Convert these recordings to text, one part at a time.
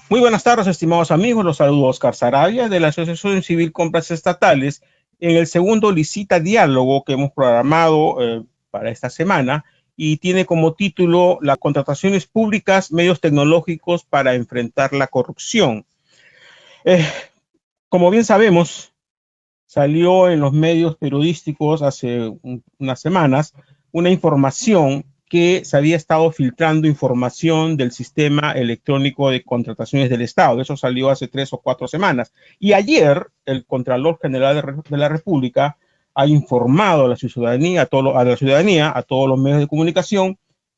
Muy buenas tardes, estimados amigos. Los saludo Oscar Sarabia de la Asociación Civil Compras Estatales en el segundo Licita Diálogo que hemos programado para esta semana y tiene como título las contrataciones públicas, medios tecnológicos para enfrentar la corrupción. Eh, como bien sabemos, salió en los medios periodísticos hace unas semanas una información que se había estado filtrando información del sistema electrónico de contrataciones del Estado. Eso salió hace 3 o 4 semanas. Y ayer el Contralor General de la República ha informado a la ciudadanía, a todos los medios de comunicación,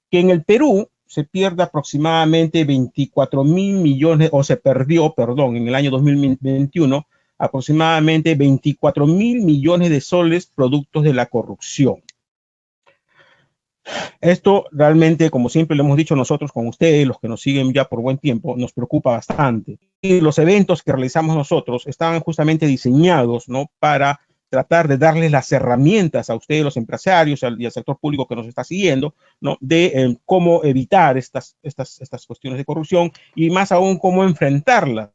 que en el Perú se pierde aproximadamente 24 mil millones, o se perdió, perdón, en el año 2021, aproximadamente 24 mil millones de soles productos de la corrupción. Esto realmente, como siempre lo hemos dicho nosotros con ustedes, los que nos siguen ya por buen tiempo, nos preocupa bastante. Y los eventos que realizamos nosotros estaban justamente diseñados, ¿no?, para tratar de darles las herramientas a ustedes, los empresarios y al sector público que nos está siguiendo, ¿no?, de cómo evitar estas cuestiones de corrupción y más aún cómo enfrentarlas,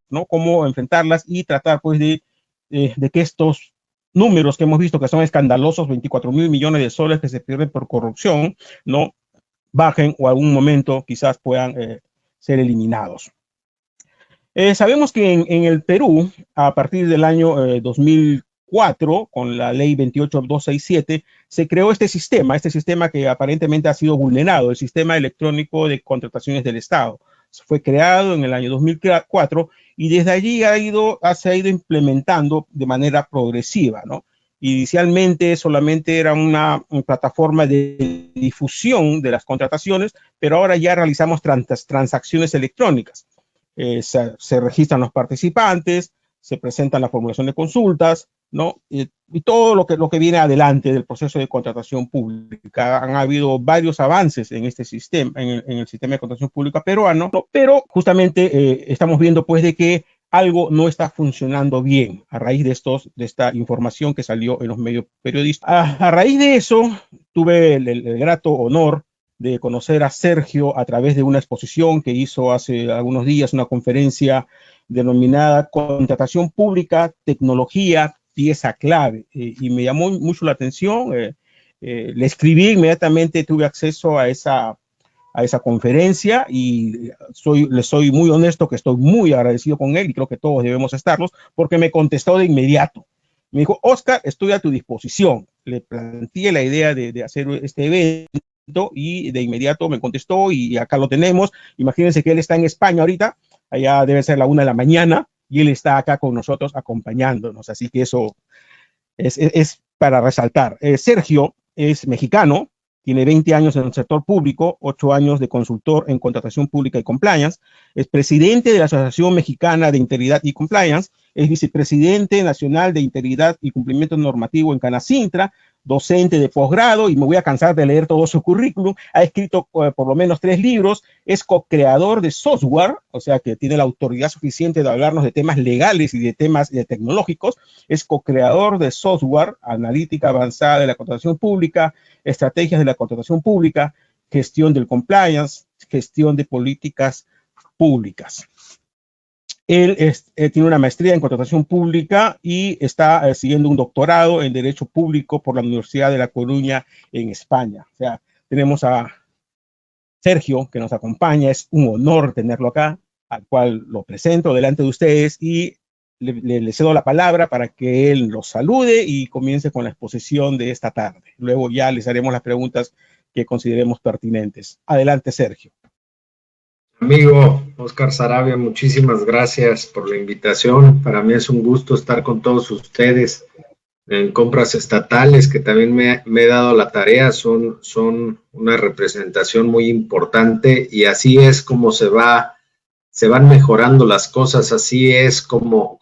¿no? Cómo enfrentarlas y tratar pues de que estos números que hemos visto que son escandalosos, 24 mil millones de soles que se pierden por corrupción, no bajen o algún momento quizás puedan ser eliminados. Sabemos que en el Perú, a partir del año 2004, con la ley 28267, se creó este sistema que aparentemente ha sido vulnerado, el sistema electrónico de contrataciones del Estado. Fue creado en el año 2004 y desde allí se ha ido implementando de manera progresiva, ¿no? Inicialmente solamente era una plataforma de difusión de las contrataciones, pero ahora ya realizamos transacciones electrónicas. Se registran los participantes, se presentan la formulación de consultas, ¿no? Y todo lo que viene adelante del proceso de contratación pública. Han habido varios avances en este sistema, en el sistema de contratación pública peruano, ¿no? Pero justamente estamos viendo pues de que algo no está funcionando bien a raíz de esta información que salió en los medios periodísticos. A raíz de eso, tuve el grato honor de conocer a Sergio a través de una exposición que hizo hace algunos días, una conferencia denominada Contratación Pública, Tecnología, Pieza Clave. Y me llamó mucho la atención. Le escribí inmediatamente, tuve acceso a esa conferencia y le soy muy honesto que estoy muy agradecido con él y creo que todos debemos estarlos porque me contestó de inmediato. Me dijo, Oscar, estoy a tu disposición. Le planteé la idea de hacer este evento y de inmediato me contestó y acá lo tenemos. Imagínense que él está en España ahorita, allá debe ser la 1 de la mañana y él está acá con nosotros acompañándonos, así que eso es para resaltar. Sergio es mexicano, tiene 20 años en el sector público, 8 años de consultor en contratación pública y compliance, es presidente de la Asociación Mexicana de Integridad y Compliance, es vicepresidente nacional de Integridad y Cumplimiento Normativo en Canacintra, docente de posgrado, y me voy a cansar de leer todo su currículum. Ha escrito por lo menos 3 libros, es co-creador de software, o sea que tiene la autoridad suficiente de hablarnos de temas legales y de temas tecnológicos. Es co-creador de software, analítica avanzada de la contratación pública, estrategias de la contratación pública, gestión del compliance, gestión de políticas públicas. Él tiene una maestría en contratación pública y está siguiendo un doctorado en Derecho Público por la Universidad de La Coruña en España. O sea, tenemos a Sergio que nos acompaña. Es un honor tenerlo acá, al cual lo presento delante de ustedes y le cedo la palabra para que él los salude y comience con la exposición de esta tarde. Luego ya les haremos las preguntas que consideremos pertinentes. Adelante, Sergio. Amigo Oscar Sarabia, muchísimas gracias por la invitación. Para mí es un gusto estar con todos ustedes en compras estatales, que también me he dado la tarea, son una representación muy importante y así es como se van mejorando las cosas, así es como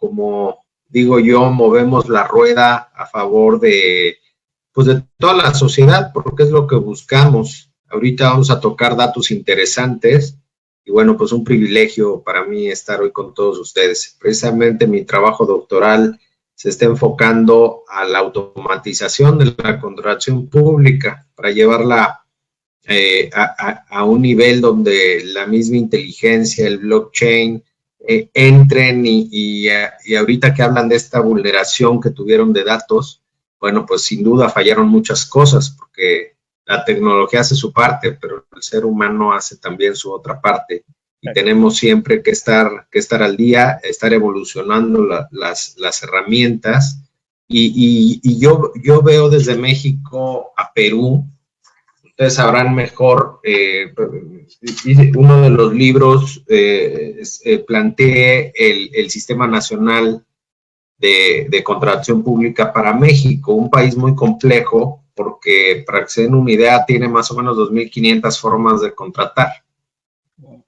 digo yo, movemos la rueda a favor pues de toda la sociedad, porque es lo que buscamos. Ahorita vamos a tocar datos interesantes. Y bueno, pues un privilegio para mí estar hoy con todos ustedes. Precisamente mi trabajo doctoral se está enfocando a la automatización de la contratación pública para llevarla a un nivel donde la misma inteligencia, el blockchain, entren y ahorita que hablan de esta vulneración que tuvieron de datos, bueno, pues sin duda fallaron muchas cosas porque la tecnología hace su parte, pero el ser humano hace también su otra parte y tenemos siempre que estar al día, estar evolucionando las herramientas y yo veo desde México a Perú. Ustedes sabrán mejor, uno de los libros planteé el Sistema Nacional de Contratación Pública para México, un país muy complejo, porque para que se den una idea, tiene más o menos 2.500 formas de contratar.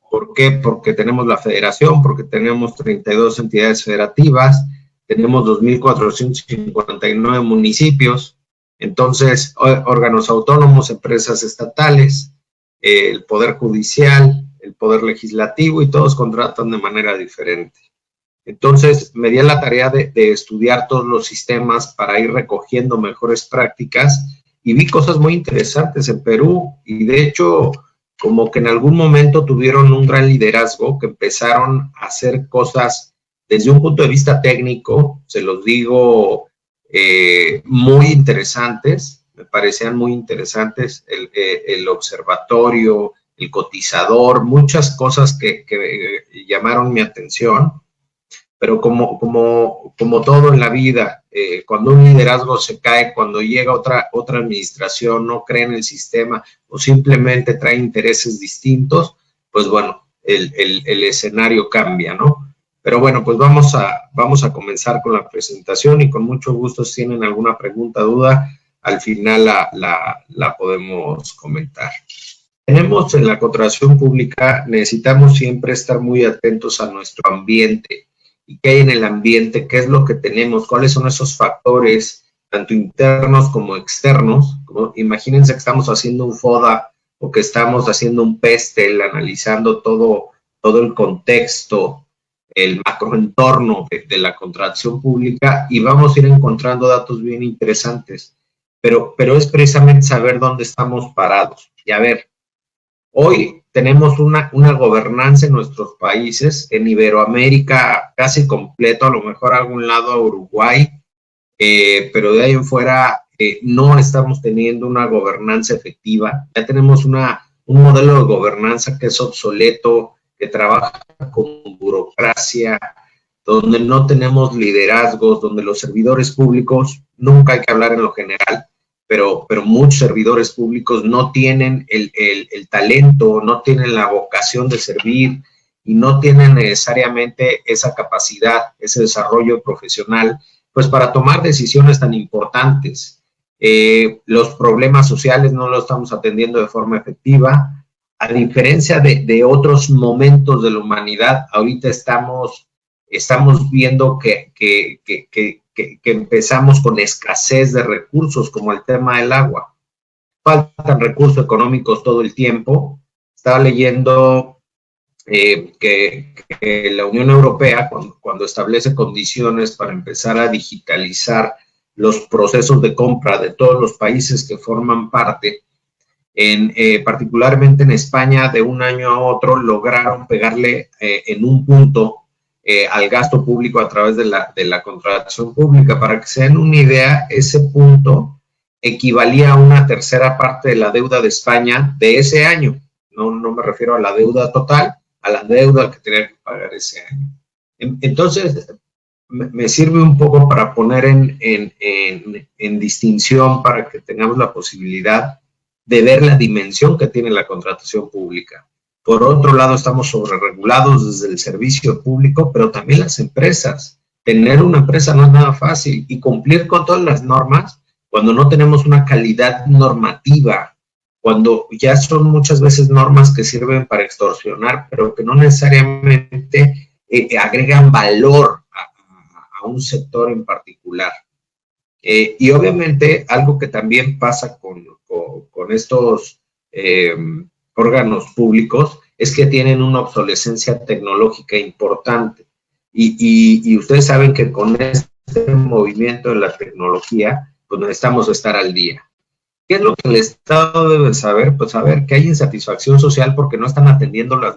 ¿Por qué? Porque tenemos la federación, porque tenemos 32 entidades federativas, tenemos 2.459 municipios, entonces, órganos autónomos, empresas estatales, el Poder Judicial, el Poder Legislativo, y todos contratan de manera diferente. Entonces, me di a la tarea de estudiar todos los sistemas para ir recogiendo mejores prácticas y vi cosas muy interesantes en Perú y de hecho, como que en algún momento tuvieron un gran liderazgo que empezaron a hacer cosas desde un punto de vista técnico, se los digo, muy interesantes, me parecían muy interesantes, el observatorio, el cotizador, muchas cosas que llamaron mi atención, pero como todo en la vida, cuando un liderazgo se cae, cuando llega otra administración, no cree en el sistema o simplemente trae intereses distintos, pues bueno, el escenario cambia, ¿no? Pero bueno, pues vamos a comenzar con la presentación y con mucho gusto si tienen alguna pregunta, duda, al final la podemos comentar. Tenemos en la contratación pública, necesitamos siempre estar muy atentos a nuestro ambiente y qué hay en el ambiente, qué es lo que tenemos, cuáles son esos factores, tanto internos como externos. Imagínense que estamos haciendo un FODA o que estamos haciendo un PESTEL, analizando todo el contexto, el macroentorno de la contratación pública y vamos a ir encontrando datos bien interesantes, pero es precisamente saber dónde estamos parados. Y a ver, hoy tenemos una gobernanza en nuestros países, en Iberoamérica casi completo, a lo mejor a algún lado a Uruguay, pero de ahí en fuera no estamos teniendo una gobernanza efectiva. Ya tenemos un modelo de gobernanza que es obsoleto, que trabaja con burocracia, donde no tenemos liderazgos, donde los servidores públicos, nunca hay que hablar en lo general, pero muchos servidores públicos no tienen el talento, no tienen la vocación de servir y no tienen necesariamente esa capacidad, ese desarrollo profesional, pues para tomar decisiones tan importantes. Los problemas sociales no los estamos atendiendo de forma efectiva. A diferencia de otros momentos de la humanidad, ahorita estamos viendo que empezamos con escasez de recursos, como el tema del agua. Faltan recursos económicos todo el tiempo. Estaba leyendo que la Unión Europea, cuando establece condiciones para empezar a digitalizar los procesos de compra de todos los países que forman parte, particularmente en España, de un año a otro lograron pegarle en un punto al gasto público a través de la contratación pública. Para que se den una idea, ese punto equivalía a una tercera parte de la deuda de España de ese año. No me refiero a la deuda total, a la deuda que tenía que pagar ese año. Entonces, me sirve un poco para poner en distinción, para que tengamos la posibilidad de ver la dimensión que tiene la contratación pública. Por otro lado, estamos sobreregulados desde el servicio público, pero también las empresas. Tener una empresa no es nada fácil y cumplir con todas las normas cuando no tenemos una calidad normativa, cuando ya son muchas veces normas que sirven para extorsionar, pero que no necesariamente agregan valor a un sector en particular. Y obviamente algo que también pasa con estos órganos públicos es que tienen una obsolescencia tecnológica importante. Y ustedes saben que con este movimiento de la tecnología, pues necesitamos estar al día. ¿Qué es lo que el Estado debe saber? Pues saber que hay insatisfacción social porque no están atendiendo las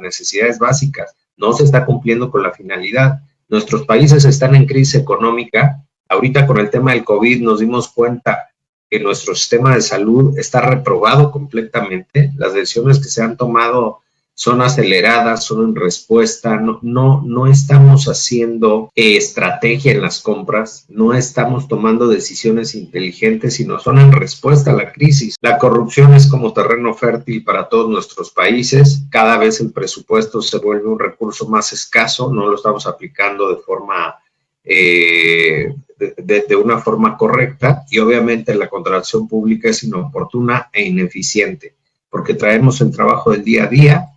necesidades básicas, no se está cumpliendo con la finalidad. Nuestros países están en crisis económica. Ahorita con el tema del COVID nos dimos cuenta que nuestro sistema de salud está reprobado completamente. Las decisiones que se han tomado son aceleradas, son en respuesta, no estamos haciendo estrategia en las compras, no estamos tomando decisiones inteligentes, sino son en respuesta a la crisis. La corrupción es como terreno fértil para todos nuestros países, cada vez el presupuesto se vuelve un recurso más escaso, no lo estamos aplicando de forma de una forma correcta, y obviamente la contratación pública es inoportuna e ineficiente, porque traemos el trabajo del día a día,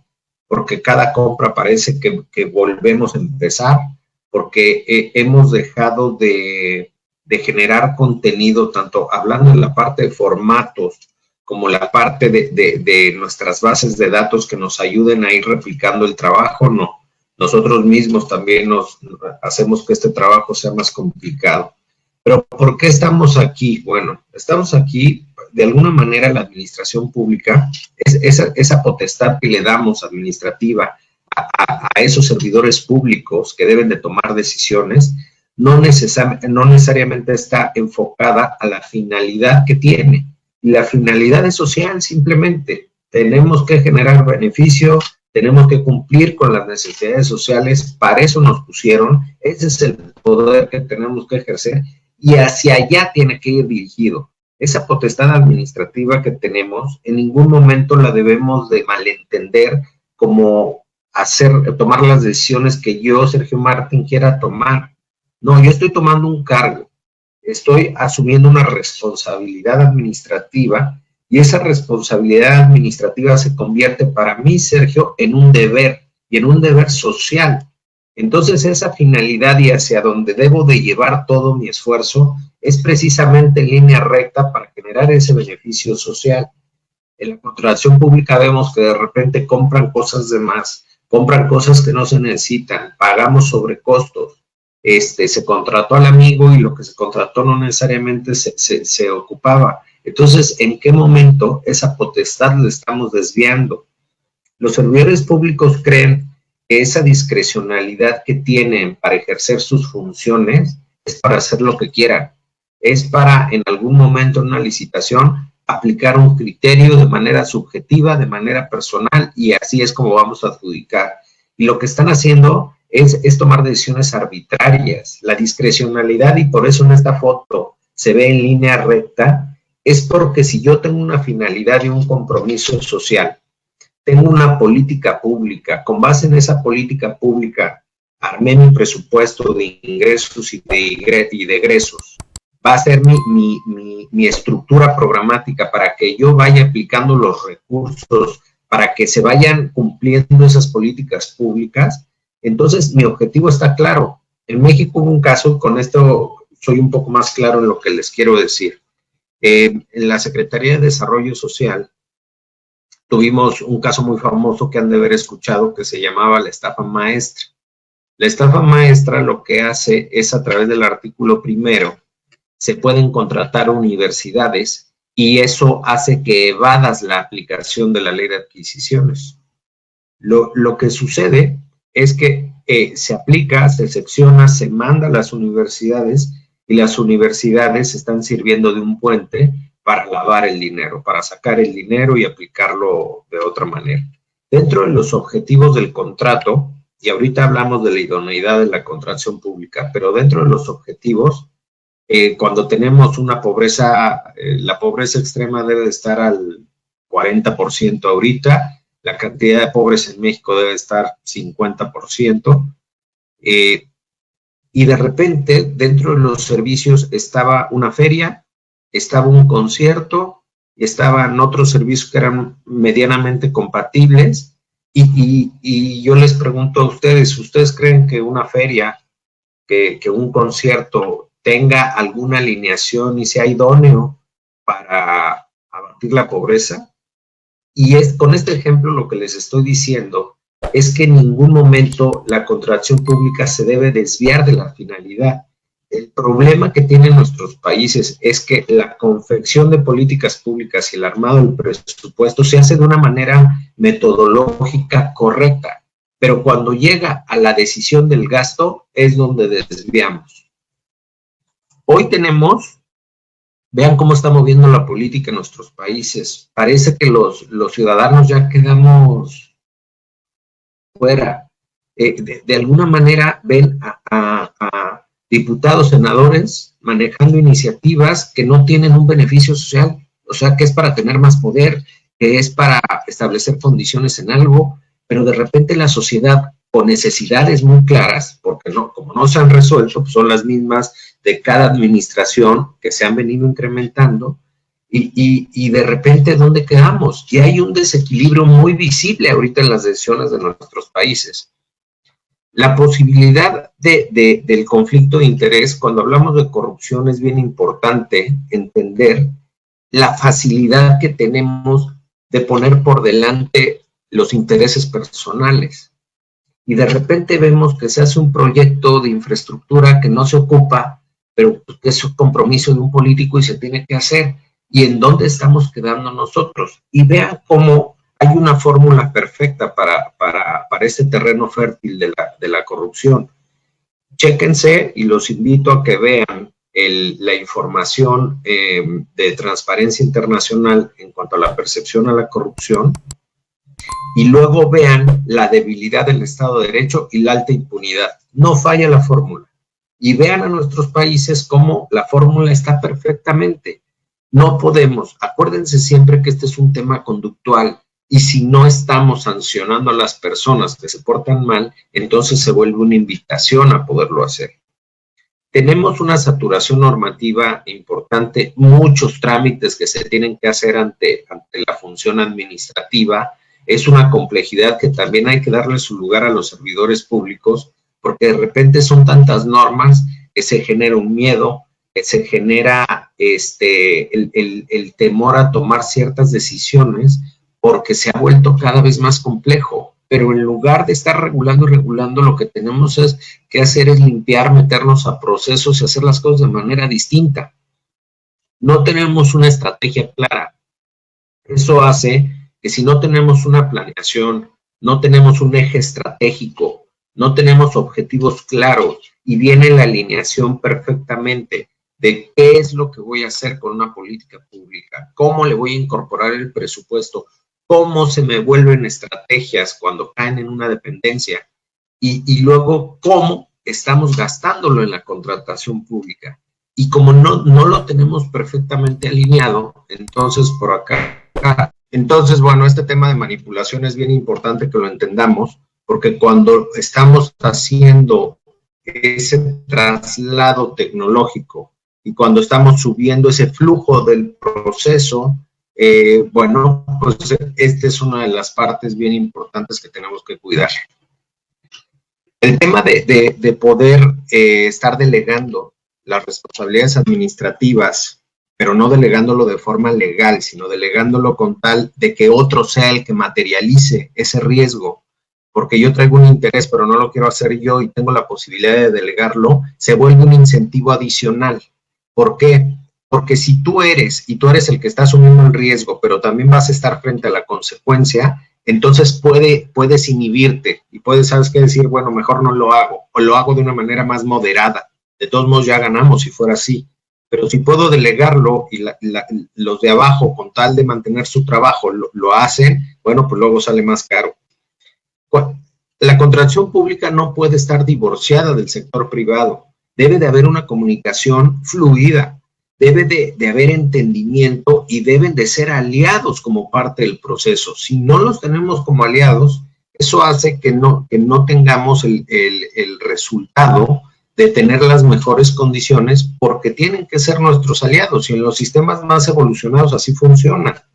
porque cada compra parece que volvemos a empezar, porque hemos dejado de generar contenido, tanto hablando en la parte de formatos, como la parte de nuestras bases de datos que nos ayuden a ir replicando el trabajo. No, nosotros mismos también nos hacemos que este trabajo sea más complicado. Pero ¿por qué estamos aquí? Bueno, estamos aquí, de alguna manera la administración pública, esa potestad que le damos administrativa a esos servidores públicos que deben de tomar decisiones, no necesariamente está enfocada a la finalidad que tiene. Y la finalidad es social, simplemente. Tenemos que generar beneficio, tenemos que cumplir con las necesidades sociales, para eso nos pusieron, ese es el poder que tenemos que ejercer, y hacia allá tiene que ir dirigido. Esa potestad administrativa que tenemos, en ningún momento la debemos de malentender como tomar las decisiones que yo, Sergio Martín, quiera tomar. No, yo estoy tomando un cargo, estoy asumiendo una responsabilidad administrativa, y esa responsabilidad administrativa se convierte para mí, Sergio, en un deber, y en un deber social. Entonces, esa finalidad y hacia donde debo de llevar todo mi esfuerzo es precisamente en línea recta para generar ese beneficio social. En la contratación pública vemos que de repente compran cosas de más, compran cosas que no se necesitan, pagamos sobrecostos, se contrató al amigo y lo que se contrató no necesariamente se ocupaba. Entonces, ¿en qué momento esa potestad la estamos desviando? Los servidores públicos creen que esa discrecionalidad que tienen para ejercer sus funciones es para hacer lo que quieran, es para en algún momento en una licitación aplicar un criterio de manera subjetiva, de manera personal, y así es como vamos a adjudicar. Y lo que están haciendo es tomar decisiones arbitrarias. La discrecionalidad, y por eso en esta foto se ve en línea recta, es porque si yo tengo una finalidad y un compromiso social, tengo una política pública, con base en esa política pública armé mi presupuesto de ingresos y de egresos, va a ser mi estructura programática para que yo vaya aplicando los recursos, para que se vayan cumpliendo esas políticas públicas. Entonces mi objetivo está claro. En México hubo un caso, con esto soy un poco más claro en lo que les quiero decir. En la Secretaría de Desarrollo Social tuvimos un caso muy famoso que han de haber escuchado, que se llamaba la estafa maestra. La estafa maestra lo que hace es, a través del artículo 1, se pueden contratar universidades, y eso hace que evadas la aplicación de la ley de adquisiciones. Lo que sucede es que se aplica, se secciona, se manda a las universidades, y las universidades están sirviendo de un puente para lavar el dinero, para sacar el dinero y aplicarlo de otra manera. Dentro de los objetivos del contrato, y ahorita hablamos de la idoneidad de la contratación pública, pero dentro de los objetivos, cuando tenemos una pobreza, la pobreza extrema debe de estar al 40% ahorita, la cantidad de pobres en México debe estar 50%, y de repente dentro de los servicios estaba una feria, estaba un concierto, estaban otros servicios que eran medianamente compatibles, y yo les pregunto a ustedes, ¿ustedes creen que una feria, que un concierto tenga alguna alineación y sea idóneo para abatir la pobreza? Y con este ejemplo lo que les estoy diciendo es que en ningún momento la contratación pública se debe desviar de la finalidad. el problema que tienen nuestros países es que la confección de políticas públicas y el armado del presupuesto se hace de una manera metodológica correcta, pero cuando llega a la decisión del gasto es donde desviamos. Hoy tenemos, vean cómo está moviendo la política en nuestros países, parece que los ciudadanos ya quedamos fuera. De alguna manera ven a diputados, senadores manejando iniciativas que no tienen un beneficio social, o sea, que es para tener más poder, que es para establecer condiciones en algo, pero de repente la sociedad con necesidades muy claras, porque no, como no se han resuelto, pues son las mismas de cada administración que se han venido incrementando, y de repente, ¿dónde quedamos? Y hay un desequilibrio muy visible ahorita en las decisiones de nuestros países. La posibilidad del conflicto de interés, cuando hablamos de corrupción, es bien importante entender la facilidad que tenemos de poner por delante los intereses personales. Y de repente vemos que se hace un proyecto de infraestructura que no se ocupa, pero que es un compromiso de un político y se tiene que hacer. ¿Y en dónde estamos quedando nosotros? Y vean cómo hay una fórmula perfecta para este terreno fértil de la corrupción. Chéquense y los invito a que vean la información de Transparencia Internacional en cuanto a la percepción a la corrupción, y luego vean la debilidad del Estado de Derecho y la alta impunidad. No falla la fórmula. Y vean a nuestros países cómo la fórmula está perfectamente. No podemos, acuérdense siempre que este es un tema conductual, y si no estamos sancionando a las personas que se portan mal, entonces se vuelve una invitación a poderlo hacer. Tenemos una saturación normativa importante, muchos trámites que se tienen que hacer ante la función administrativa. Es una complejidad que también hay que darle su lugar a los servidores públicos, porque de repente son tantas normas que se genera un miedo, que se genera el temor a tomar ciertas decisiones, porque se ha vuelto cada vez más complejo. Pero en lugar de estar regulando y regulando, lo que tenemos que hacer es limpiar, meternos a procesos y hacer las cosas de manera distinta. No tenemos una estrategia clara. Eso hace que si no tenemos una planeación, no tenemos un eje estratégico, no tenemos objetivos claros y viene la alineación perfectamente de qué es lo que voy a hacer con una política pública, cómo le voy a incorporar el presupuesto, cómo se me vuelven estrategias cuando caen en una dependencia y luego cómo estamos gastándolo en la contratación pública. Y como no lo tenemos perfectamente alineado, entonces por acá. Entonces, bueno, este tema de manipulación es bien importante que lo entendamos, porque cuando estamos haciendo ese traslado tecnológico y cuando estamos subiendo ese flujo del proceso, bueno, pues esta es una de las partes bien importantes que tenemos que cuidar. El tema de poder estar delegando las responsabilidades administrativas, pero no delegándolo de forma legal, sino delegándolo con tal de que otro sea el que materialice ese riesgo, porque yo traigo un interés, pero no lo quiero hacer yo y tengo la posibilidad de delegarlo, se vuelve un incentivo adicional. ¿Por qué? Porque si tú eres el que está asumiendo el riesgo, pero también vas a estar frente a la consecuencia, entonces puedes inhibirte y puedes, ¿sabes qué? Decir, bueno, mejor no lo hago, o lo hago de una manera más moderada. De todos modos ya ganamos si fuera así. Pero si puedo delegarlo y los de abajo, con tal de mantener su trabajo, lo hacen, bueno, pues luego sale más caro. La contratación pública no puede estar divorciada del sector privado. Debe de haber una comunicación fluida, debe de haber entendimiento y deben de ser aliados como parte del proceso. Si no los tenemos como aliados, eso hace que no tengamos el resultado de tener las mejores condiciones, porque tienen que ser nuestros aliados y en los sistemas más evolucionados así funciona.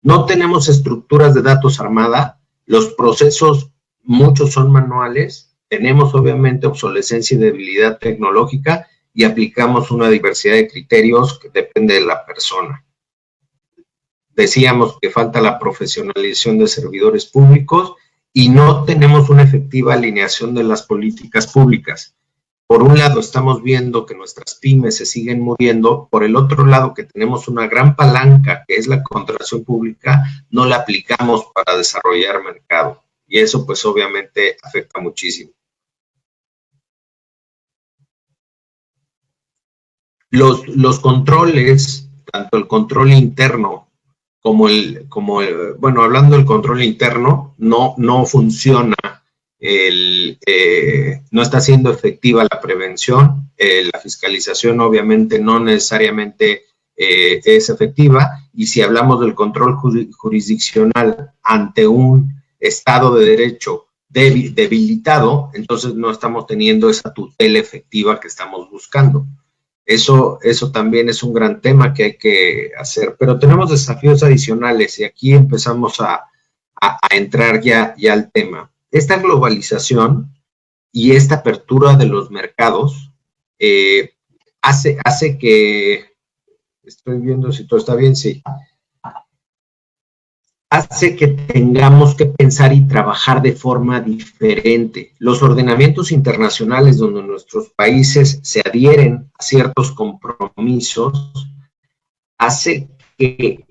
No tenemos estructuras de datos armada, los procesos muchos son manuales, tenemos obviamente obsolescencia y debilidad tecnológica y aplicamos una diversidad de criterios que depende de la persona. Decíamos que falta la profesionalización de servidores públicos y no tenemos una efectiva alineación de las políticas públicas. por un lado estamos viendo que nuestras pymes se siguen muriendo, por el otro lado que tenemos una gran palanca que es la contratación pública, no la aplicamos para desarrollar mercado. Y eso pues obviamente afecta muchísimo. Los controles, tanto el control interno bueno, hablando del control interno, no funciona, no está siendo efectiva la prevención, la fiscalización obviamente no necesariamente es efectiva, y si hablamos del control jurisdiccional ante un Estado de Derecho debilitado, entonces no estamos teniendo esa tutela efectiva que estamos buscando. Eso también es un gran tema que hay que hacer, pero tenemos desafíos adicionales y aquí empezamos a entrar ya al tema. Esta globalización y esta apertura de los mercados hace que, estoy viendo si todo está bien, sí, hace que tengamos que pensar y trabajar de forma diferente. Los ordenamientos internacionales donde nuestros países se adhieren a ciertos compromisos hace que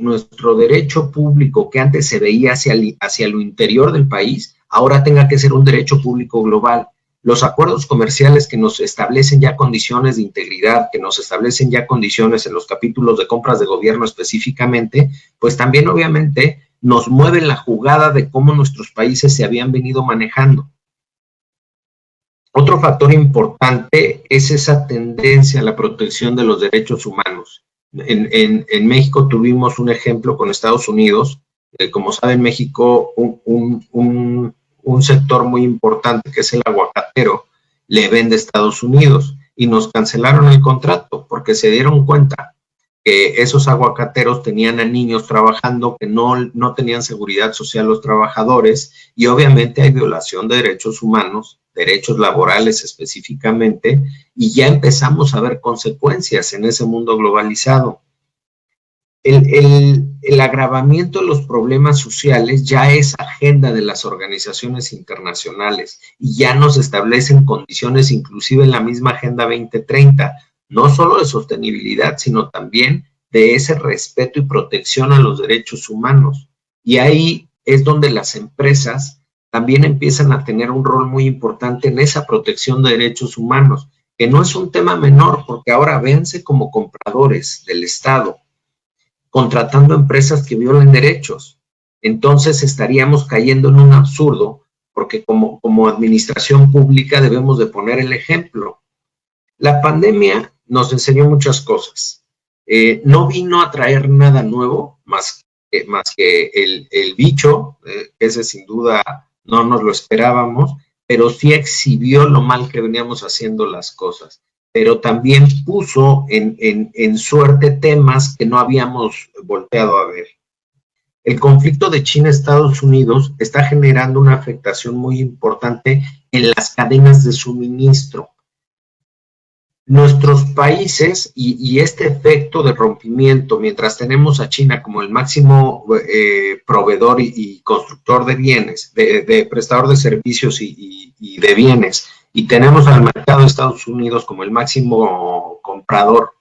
nuestro derecho público que antes se veía hacia lo interior del país, ahora tenga que ser un derecho público global. Los acuerdos comerciales que nos establecen ya condiciones de integridad, que nos establecen ya condiciones en los capítulos de compras de gobierno específicamente, pues también obviamente nos mueven la jugada de cómo nuestros países se habían venido manejando. Otro factor importante es esa tendencia a la protección de los derechos humanos. En México tuvimos un ejemplo con Estados Unidos. Como saben, México, un sector muy importante que es el aguacatero, le vende a Estados Unidos y nos cancelaron el contrato porque se dieron cuenta que esos aguacateros tenían a niños trabajando que no tenían seguridad social los trabajadores, y obviamente hay violación de derechos humanos, derechos laborales específicamente, y ya empezamos a ver consecuencias en ese mundo globalizado. El agravamiento de los problemas sociales ya es agenda de las organizaciones internacionales y ya nos establecen condiciones, inclusive en la misma Agenda 2030, no solo de sostenibilidad, sino también de ese respeto y protección a los derechos humanos. Y ahí es donde las empresas también empiezan a tener un rol muy importante en esa protección de derechos humanos, que no es un tema menor, porque ahora véanse como compradores del Estado, contratando empresas que violen derechos. Entonces estaríamos cayendo en un absurdo, porque como administración pública debemos de poner el ejemplo. La pandemia nos enseñó muchas cosas. No vino a traer nada nuevo, más que el bicho, ese sin duda no nos lo esperábamos, pero sí exhibió lo mal que veníamos haciendo las cosas. Pero también puso en suerte temas que no habíamos volteado a ver. El conflicto de China-Estados Unidos está generando una afectación muy importante en las cadenas de suministro. Nuestros países y este efecto de rompimiento, mientras tenemos a China como el máximo proveedor y constructor de bienes, de prestador de servicios y de bienes, y tenemos al mercado de Estados Unidos como el máximo comprador,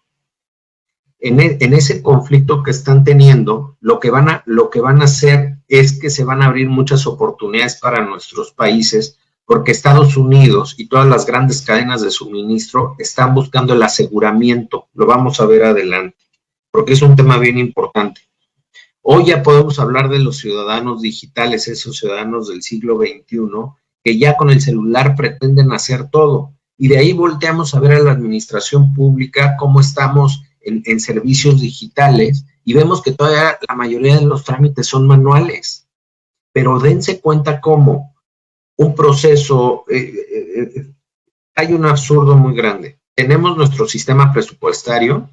en ese conflicto que están teniendo, lo que van a hacer es que se van a abrir muchas oportunidades para nuestros países, porque Estados Unidos y todas las grandes cadenas de suministro están buscando el aseguramiento. Lo vamos a ver adelante, porque es un tema bien importante. Hoy ya podemos hablar de los ciudadanos digitales, esos ciudadanos del siglo XXI, que ya con el celular pretenden hacer todo. Y de ahí volteamos a ver a la administración pública cómo estamos en servicios digitales y vemos que todavía la mayoría de los trámites son manuales. Pero dense cuenta cómo un proceso, hay un absurdo muy grande. Tenemos nuestro sistema presupuestario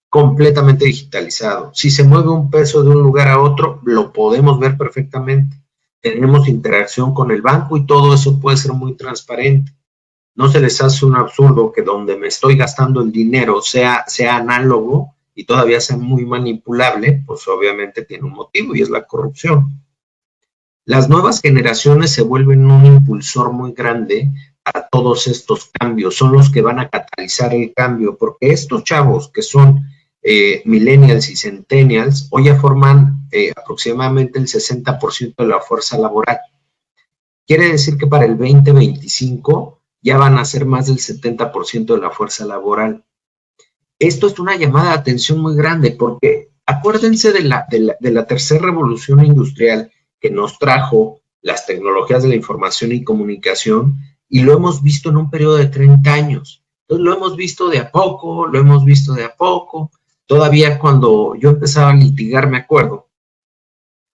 completamente digitalizado. Si se mueve un peso de un lugar a otro, lo podemos ver perfectamente. Tenemos interacción con el banco y todo eso puede ser muy transparente. ¿No se les hace un absurdo que donde me estoy gastando el dinero sea análogo y todavía sea muy manipulable? Pues obviamente tiene un motivo y es la corrupción. Las nuevas generaciones se vuelven un impulsor muy grande a todos estos cambios, son los que van a catalizar el cambio, porque estos chavos que son millennials y centennials, hoy ya forman aproximadamente el 60% de la fuerza laboral. Quiere decir que para el 2025 ya van a ser más del 70% de la fuerza laboral. Esto es una llamada de atención muy grande, porque acuérdense de la tercera revolución industrial que nos trajo las tecnologías de la información y comunicación, y lo hemos visto en un periodo de 30 años. Entonces lo hemos visto de a poco, Todavía cuando yo empezaba a litigar, me acuerdo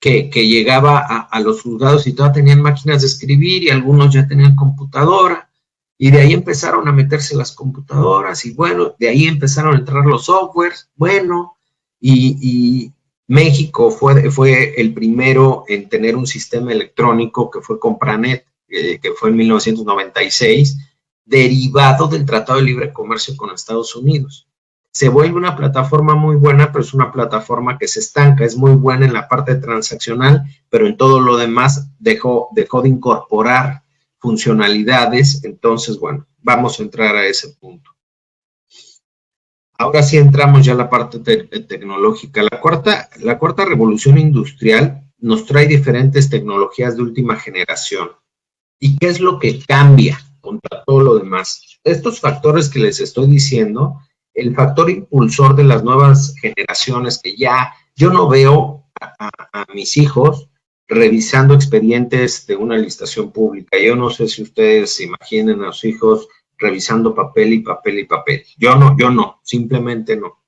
que llegaba a los juzgados y todavía tenían máquinas de escribir y algunos ya tenían computadora, y de ahí empezaron a meterse las computadoras, y bueno, de ahí empezaron a entrar los softwares, bueno, y México fue el primero en tener un sistema electrónico, que fue Compranet, que fue en 1996, derivado del Tratado de Libre Comercio con Estados Unidos. Se vuelve una plataforma muy buena, pero es una plataforma que se estanca, es muy buena en la parte transaccional, pero en todo lo demás dejó de incorporar funcionalidades. Entonces, bueno, vamos a entrar a ese punto. Ahora sí entramos ya a la parte tecnológica. La cuarta revolución industrial nos trae diferentes tecnologías de última generación. ¿Y qué es lo que cambia contra todo lo demás? Estos factores que les estoy diciendo, el factor impulsor de las nuevas generaciones, que ya yo no veo a mis hijos revisando expedientes de una licitación pública. Yo no sé si ustedes se imaginen a sus hijos revisando papel y papel y papel. Yo no, simplemente no.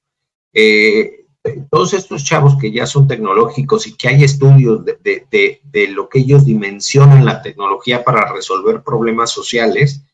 Todos estos chavos que ya son tecnológicos y que hay estudios de lo que ellos dimensionan la tecnología para resolver problemas sociales,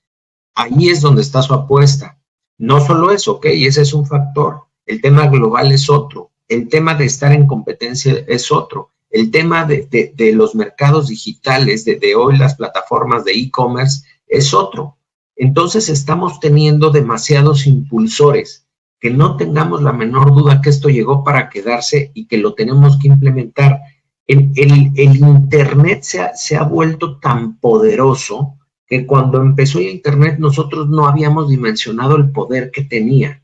ahí es donde está su apuesta. No solo eso, ok, ese es un factor. El tema global es otro. El tema de estar en competencia es otro. El tema de los mercados digitales, de hoy las plataformas de e-commerce, es otro. Entonces estamos teniendo demasiados impulsores. Que no tengamos la menor duda que esto llegó para quedarse y que lo tenemos que implementar. El Internet se ha vuelto tan poderoso que cuando empezó el Internet nosotros no habíamos dimensionado el poder que tenía.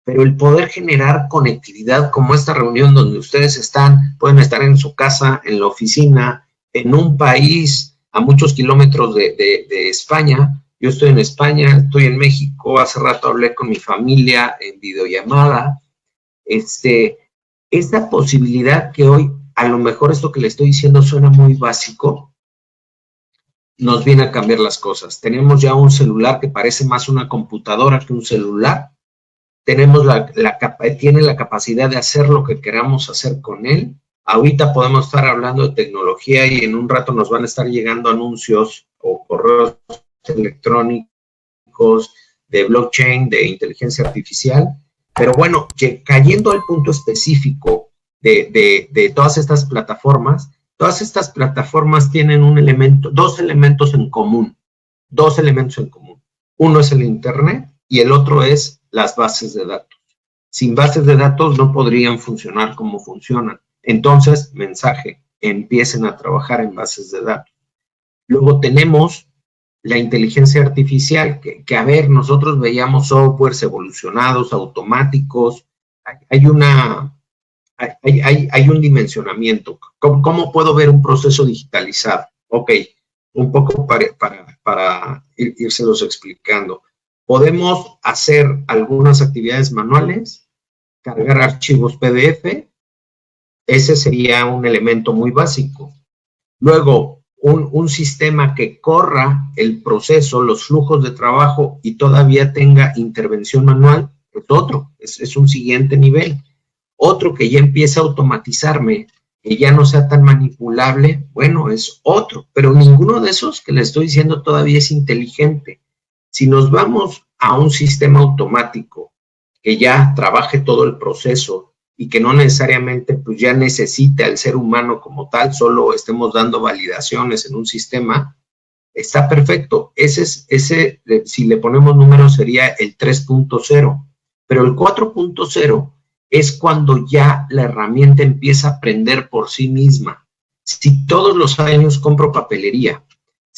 Pero el poder generar conectividad, como esta reunión donde ustedes pueden estar en su casa, en la oficina, en un país a muchos kilómetros de España. Yo estoy en España, estoy en México, hace rato hablé con mi familia en videollamada. Esta posibilidad que hoy, a lo mejor esto que le estoy diciendo suena muy básico, nos viene a cambiar las cosas. Tenemos ya un celular que parece más una computadora que un celular. Tenemos tiene la capacidad de hacer lo que queramos hacer con él. Ahorita podemos estar hablando de tecnología y en un rato nos van a estar llegando anuncios o correos electrónicos de blockchain, de inteligencia artificial. Pero bueno, cayendo al punto específico de todas estas plataformas tienen dos elementos en común. Uno es el Internet y el otro es las bases de datos. Sin bases de datos no podrían funcionar como funcionan. Entonces, mensaje, empiecen a trabajar en bases de datos. Luego tenemos la inteligencia artificial, que a ver, nosotros veíamos softwares evolucionados, automáticos. Hay un dimensionamiento. ¿Cómo puedo ver un proceso digitalizado? Ok, un poco para írselos explicando. Podemos hacer algunas actividades manuales, cargar archivos PDF. Ese sería un elemento muy básico. Luego, un sistema que corra el proceso, los flujos de trabajo y todavía tenga intervención manual, es otro, es un siguiente nivel. Otro que ya empieza a automatizarme, que ya no sea tan manipulable, bueno, es otro. Pero ninguno de esos que le estoy diciendo todavía es inteligente. Si nos vamos a un sistema automático que ya trabaje todo el proceso y que no necesariamente pues ya necesite al ser humano como tal, solo estemos dando validaciones en un sistema, está perfecto. Ese, si le ponemos números, sería el 3.0. Pero el 4.0 es cuando ya la herramienta empieza a aprender por sí misma. Si todos los años compro papelería,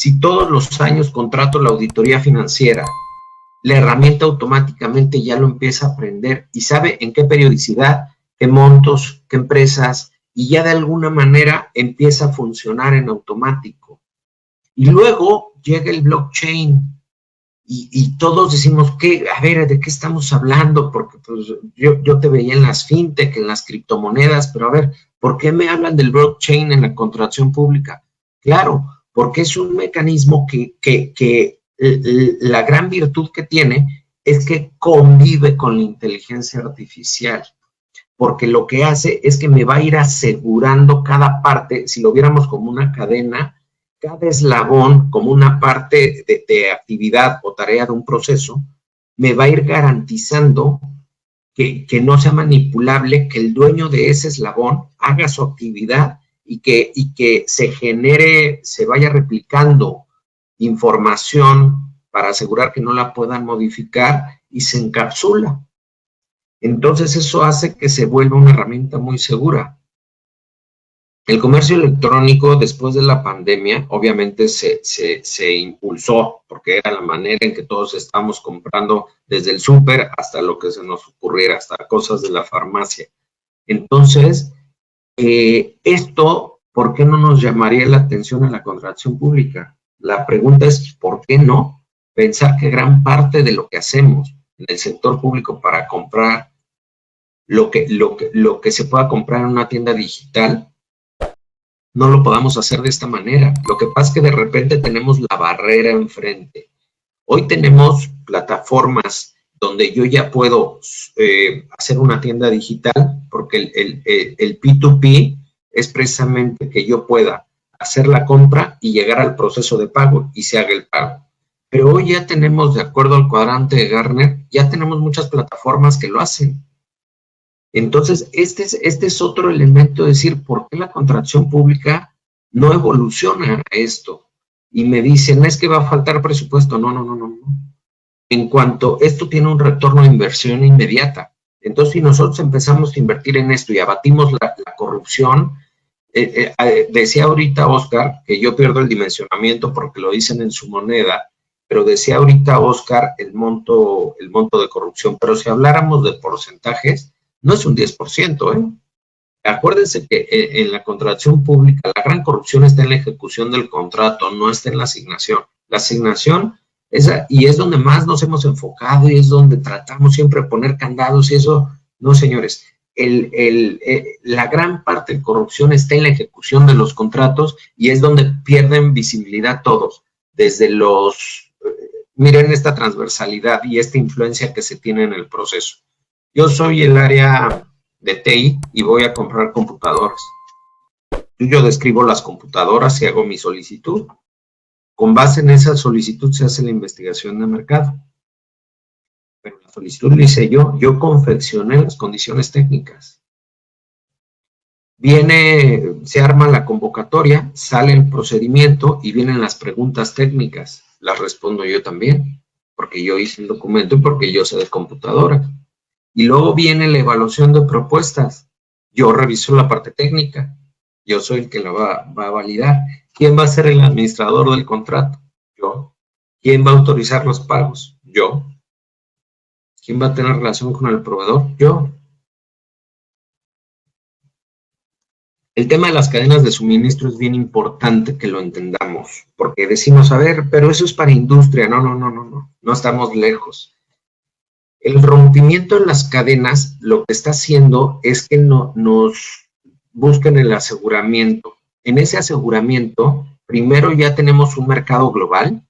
Si todos los años contrato la auditoría financiera, la herramienta automáticamente ya lo empieza a aprender y sabe en qué periodicidad, qué montos, qué empresas, y ya de alguna manera empieza a funcionar en automático. Y luego llega el blockchain y todos decimos, a ver, ¿de qué estamos hablando? Porque pues, yo te veía en las fintech, en las criptomonedas, pero a ver, ¿por qué me hablan del blockchain en la contratación pública? Claro, porque es un mecanismo que la gran virtud que tiene es que convive con la inteligencia artificial, porque lo que hace es que me va a ir asegurando cada parte, si lo viéramos como una cadena, cada eslabón como una parte de actividad o tarea de un proceso, me va a ir garantizando que no sea manipulable, que el dueño de ese eslabón haga su actividad y que se genere, se vaya replicando información para asegurar que no la puedan modificar y se encapsula. Entonces eso hace que se vuelva una herramienta muy segura. El comercio electrónico después de la pandemia obviamente se impulsó porque era la manera en que todos estamos comprando desde el súper hasta lo que se nos ocurriera, hasta cosas de la farmacia. Entonces, esto, ¿por qué no nos llamaría la atención en la contratación pública? La pregunta es, ¿por qué no? Pensar que gran parte de lo que hacemos en el sector público para comprar lo que se pueda comprar en una tienda digital, no lo podamos hacer de esta manera. Lo que pasa es que de repente tenemos la barrera enfrente. Hoy tenemos plataformas donde yo ya puedo hacer una tienda digital, porque el P2P es precisamente que yo pueda hacer la compra y llegar al proceso de pago y se haga el pago. Pero hoy ya tenemos, de acuerdo al cuadrante de Gartner, ya tenemos muchas plataformas que lo hacen. Entonces, este es otro elemento de decir, ¿por qué la contratación pública no evoluciona a esto? Y me dicen, es que va a faltar presupuesto. No. En cuanto esto tiene un retorno de inversión inmediata. Entonces, si nosotros empezamos a invertir en esto y abatimos la corrupción, decía ahorita Oscar, que yo pierdo el dimensionamiento porque lo dicen en su moneda, pero decía ahorita Oscar el monto de corrupción. Pero si habláramos de porcentajes, no es un 10%, ¿eh? Acuérdense que en la contratación pública la gran corrupción está en la ejecución del contrato, no está en la asignación. La asignación es donde más nos hemos enfocado y es donde tratamos siempre de poner candados y eso, no señores. La gran parte de corrupción está en la ejecución de los contratos y es donde pierden visibilidad todos, desde miren esta transversalidad y esta influencia que se tiene en el proceso. Yo soy el área de TI y voy a comprar computadoras. Yo describo las computadoras y hago mi solicitud. Con base en esa solicitud se hace la investigación de mercado. Pero la solicitud la hice yo confeccioné las condiciones técnicas. Se arma la convocatoria, sale el procedimiento y vienen las preguntas técnicas. Las respondo yo también, porque yo hice el documento y porque yo sé de computadoras. Y luego viene la evaluación de propuestas. Yo reviso la parte técnica. Yo soy el que la va a validar. ¿Quién va a ser el administrador del contrato? Yo. ¿Quién va a autorizar los pagos? Yo. ¿Quién va a tener relación con el proveedor? Yo. El tema de las cadenas de suministro es bien importante que lo entendamos, porque decimos, a ver, pero eso es para industria. No estamos lejos. El rompimiento en las cadenas lo que está haciendo es que nos busquen el aseguramiento. En ese aseguramiento, primero ya tenemos un mercado global,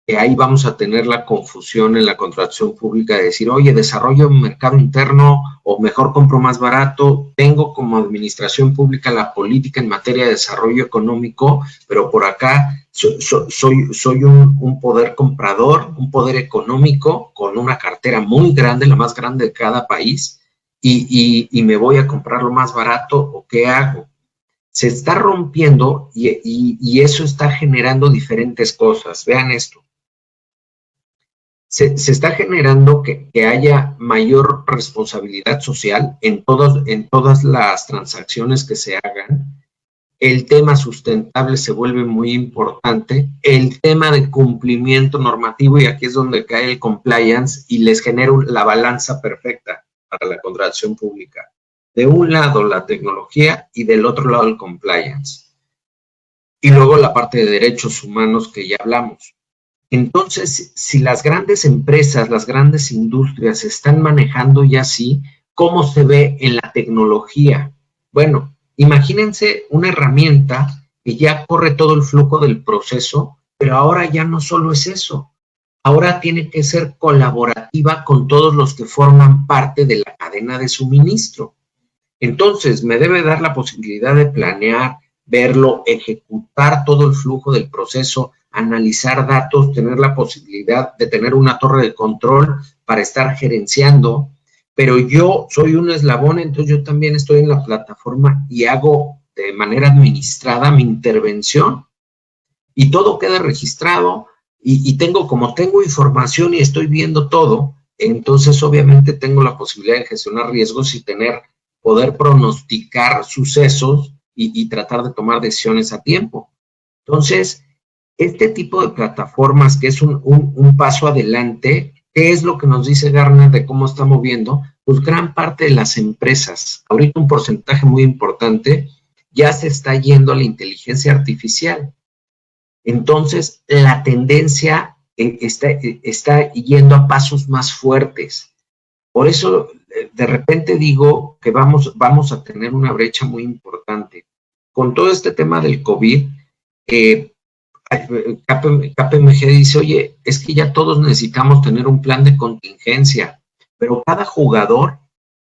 que ahí vamos a tener la confusión en la contratación pública de decir, oye, desarrollo un mercado interno o mejor compro más barato, tengo como administración pública la política en materia de desarrollo económico, pero por acá soy un poder comprador, un poder económico con una cartera muy grande, la más grande de cada país, y me voy a comprar lo más barato, ¿o qué hago? Se está rompiendo y eso está generando diferentes cosas. Vean esto. Se está generando que haya mayor responsabilidad social en todas las transacciones que se hagan el tema sustentable se vuelve muy importante, el tema de cumplimiento normativo, y aquí es donde cae el compliance y les genera la balanza perfecta para la contratación pública. De un lado la tecnología y del otro lado el compliance. Y luego la parte de derechos humanos que ya hablamos. Entonces, si las grandes empresas, las grandes industrias se están manejando ya así, ¿cómo se ve en la tecnología? Bueno, imagínense una herramienta que ya corre todo el flujo del proceso, pero ahora ya no solo es eso. Ahora tiene que ser colaborativa con todos los que forman parte de la cadena de suministro. Entonces, me debe dar la posibilidad de planear, verlo, ejecutar todo el flujo del proceso, analizar datos, tener la posibilidad de tener una torre de control para estar gerenciando, pero yo soy un eslabón, entonces yo también estoy en la plataforma y hago de manera administrada mi intervención y todo queda registrado y como tengo información y estoy viendo todo, entonces obviamente tengo la posibilidad de gestionar riesgos y poder pronosticar sucesos y tratar de tomar decisiones a tiempo. Entonces, este tipo de plataformas que es un paso adelante, ¿qué es lo que nos dice Gartner de cómo está moviendo? Pues gran parte de las empresas, ahorita un porcentaje muy importante, ya se está yendo a la inteligencia artificial. Entonces, la tendencia está yendo a pasos más fuertes. Por eso, de repente digo que vamos a tener una brecha muy importante. Con todo este tema del COVID, KPMG dice, oye, es que ya todos necesitamos tener un plan de contingencia, pero cada jugador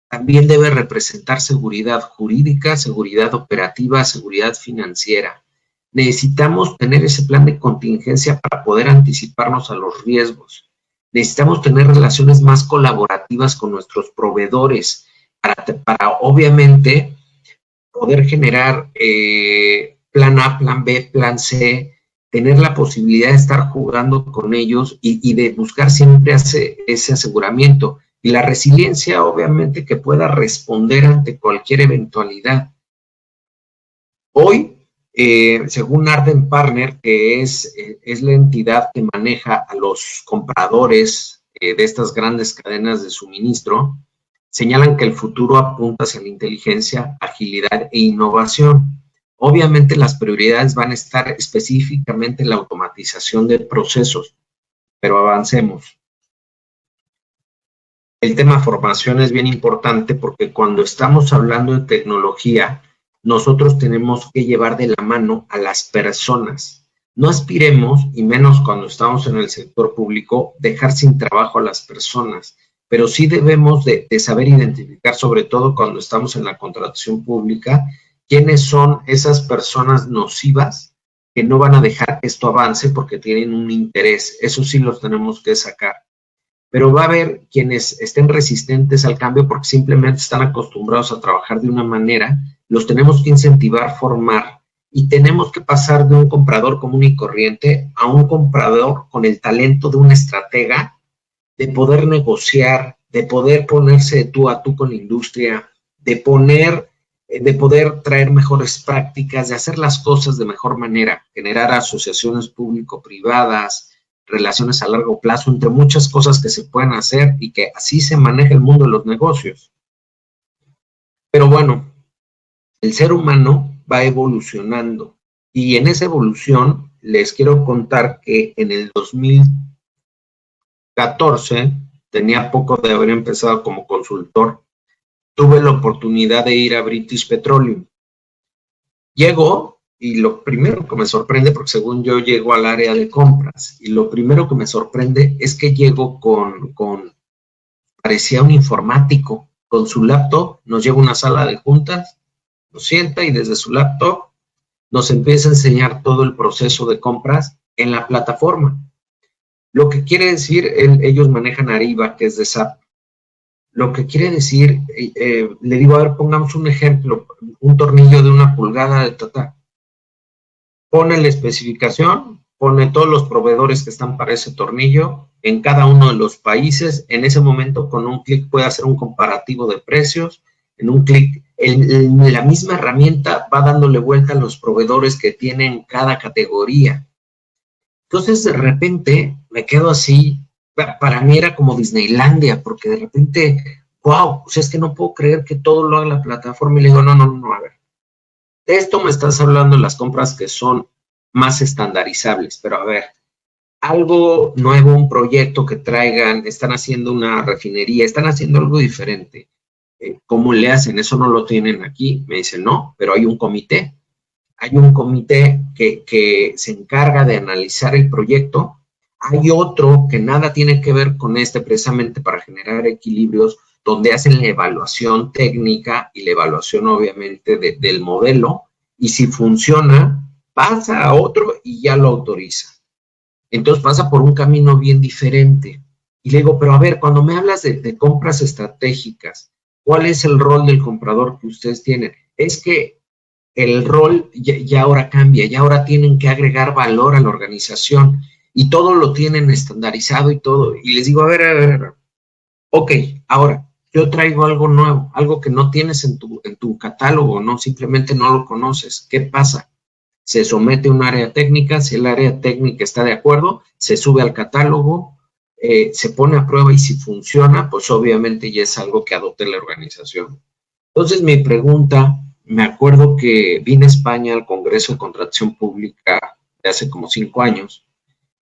también debe representar seguridad jurídica, seguridad operativa, seguridad financiera. Necesitamos tener ese plan de contingencia para poder anticiparnos a los riesgos. Necesitamos tener relaciones más colaborativas con nuestros proveedores para obviamente poder generar plan A, plan B, plan C, tener la posibilidad de estar jugando con ellos y de buscar siempre ese aseguramiento. Y la resiliencia, obviamente, que pueda responder ante cualquier eventualidad. Hoy, según Arden Partner, que es la entidad que maneja a los compradores de estas grandes cadenas de suministro, señalan que el futuro apunta hacia la inteligencia, agilidad e innovación. Obviamente las prioridades van a estar específicamente en la automatización de procesos, pero avancemos. El tema formación es bien importante porque cuando estamos hablando de tecnología, nosotros tenemos que llevar de la mano a las personas. No aspiremos, y menos cuando estamos en el sector público, dejar sin trabajo a las personas, pero sí debemos de saber identificar, sobre todo cuando estamos en la contratación pública, quiénes son esas personas nocivas que no van a dejar que esto avance porque tienen un interés. Eso sí los tenemos que sacar. Pero va a haber quienes estén resistentes al cambio porque simplemente están acostumbrados a trabajar de una manera. Los tenemos que incentivar, formar, y tenemos que pasar de un comprador común y corriente a un comprador con el talento de un estratega, de poder negociar, de poder ponerse de tú a tú con la industria, de poder traer mejores prácticas, de hacer las cosas de mejor manera, generar asociaciones público-privadas, relaciones a largo plazo, entre muchas cosas que se pueden hacer y que así se maneja el mundo de los negocios. Pero bueno, el ser humano va evolucionando y en esa evolución les quiero contar que en el 2014, tenía poco de haber empezado como consultor, tuve la oportunidad de ir a British Petroleum. Llego y lo primero que me sorprende, porque según yo llego al área de compras, y lo primero que me sorprende es que llego parecía un informático, con su laptop, nos lleva a una sala de juntas, nos sienta y desde su laptop nos empieza a enseñar todo el proceso de compras en la plataforma. Lo que quiere decir, ellos manejan Ariba, que es de SAP. Lo que quiere decir, le digo, a ver, pongamos un ejemplo, un tornillo de 1 pulgada de Tata. Pone la especificación, pone todos los proveedores que están para ese tornillo en cada uno de los países. En ese momento, con un clic puede hacer un comparativo de precios. En un clic la misma herramienta va dándole vuelta a los proveedores que tienen cada categoría. Entonces, de repente, me quedo así, para mí era como Disneylandia, porque de repente, wow, o sea, es que no puedo creer que todo lo haga la plataforma, y le digo, no, a ver, de esto me estás hablando de las compras que son más estandarizables, pero a ver, algo nuevo, un proyecto que traigan, están haciendo una refinería, están haciendo algo diferente. ¿Cómo le hacen? Eso no lo tienen aquí. Me dicen, no, pero hay un comité. Hay un comité que se encarga de analizar el proyecto. Hay otro que nada tiene que ver con este precisamente para generar equilibrios, donde hacen la evaluación técnica y la evaluación obviamente del modelo, y si funciona, pasa a otro y ya lo autoriza. Entonces pasa por un camino bien diferente. Y le digo, pero a ver, cuando me hablas de compras estratégicas, ¿cuál es el rol del comprador que ustedes tienen? Es que el rol ya ahora cambia, ya ahora tienen que agregar valor a la organización y todo lo tienen estandarizado y todo. Y les digo, a ver, ok, ahora yo traigo algo nuevo, algo que no tienes en tu catálogo, no, simplemente no lo conoces. ¿Qué pasa? Se somete a un área técnica, si el área técnica está de acuerdo, se sube al catálogo, se pone a prueba y si funciona, pues obviamente ya es algo que adopte la organización. Entonces mi pregunta, me acuerdo que vine a España al Congreso de Contratación Pública de hace como 5 años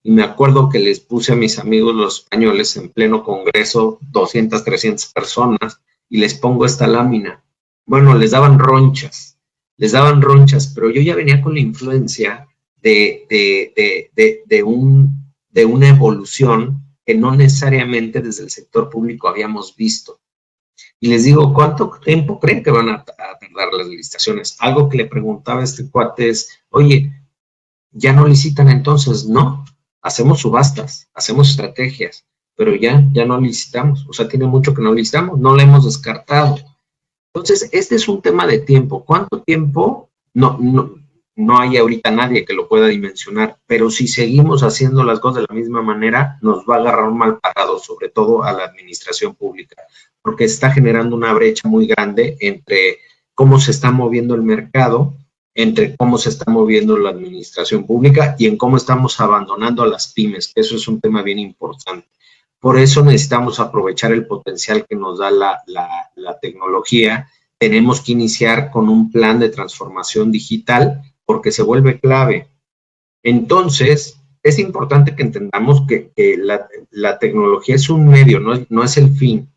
y me acuerdo que les puse a mis amigos los españoles en pleno congreso, 200, 300 personas, y les pongo esta lámina. Bueno, les daban ronchas, pero yo ya venía con la influencia de una evolución que no necesariamente desde el sector público habíamos visto. Y les digo, ¿cuánto tiempo creen que van a tardar las licitaciones? Algo que le preguntaba a este cuate es, oye, ¿ya no licitan entonces? No, hacemos subastas, hacemos estrategias, pero ya no licitamos. O sea, tiene mucho que no licitamos, no lo hemos descartado. Entonces, este es un tema de tiempo. ¿Cuánto tiempo? No hay ahorita nadie que lo pueda dimensionar, pero si seguimos haciendo las cosas de la misma manera, nos va a agarrar un mal parado, sobre todo a la administración pública, porque está generando una brecha muy grande entre cómo se está moviendo el mercado, entre cómo se está moviendo la administración pública y en cómo estamos abandonando a las pymes, que eso es un tema bien importante. Por eso necesitamos aprovechar el potencial que nos da la tecnología. Tenemos que iniciar con un plan de transformación digital porque se vuelve clave. Entonces, es importante que entendamos que la tecnología es un medio, no es el fin.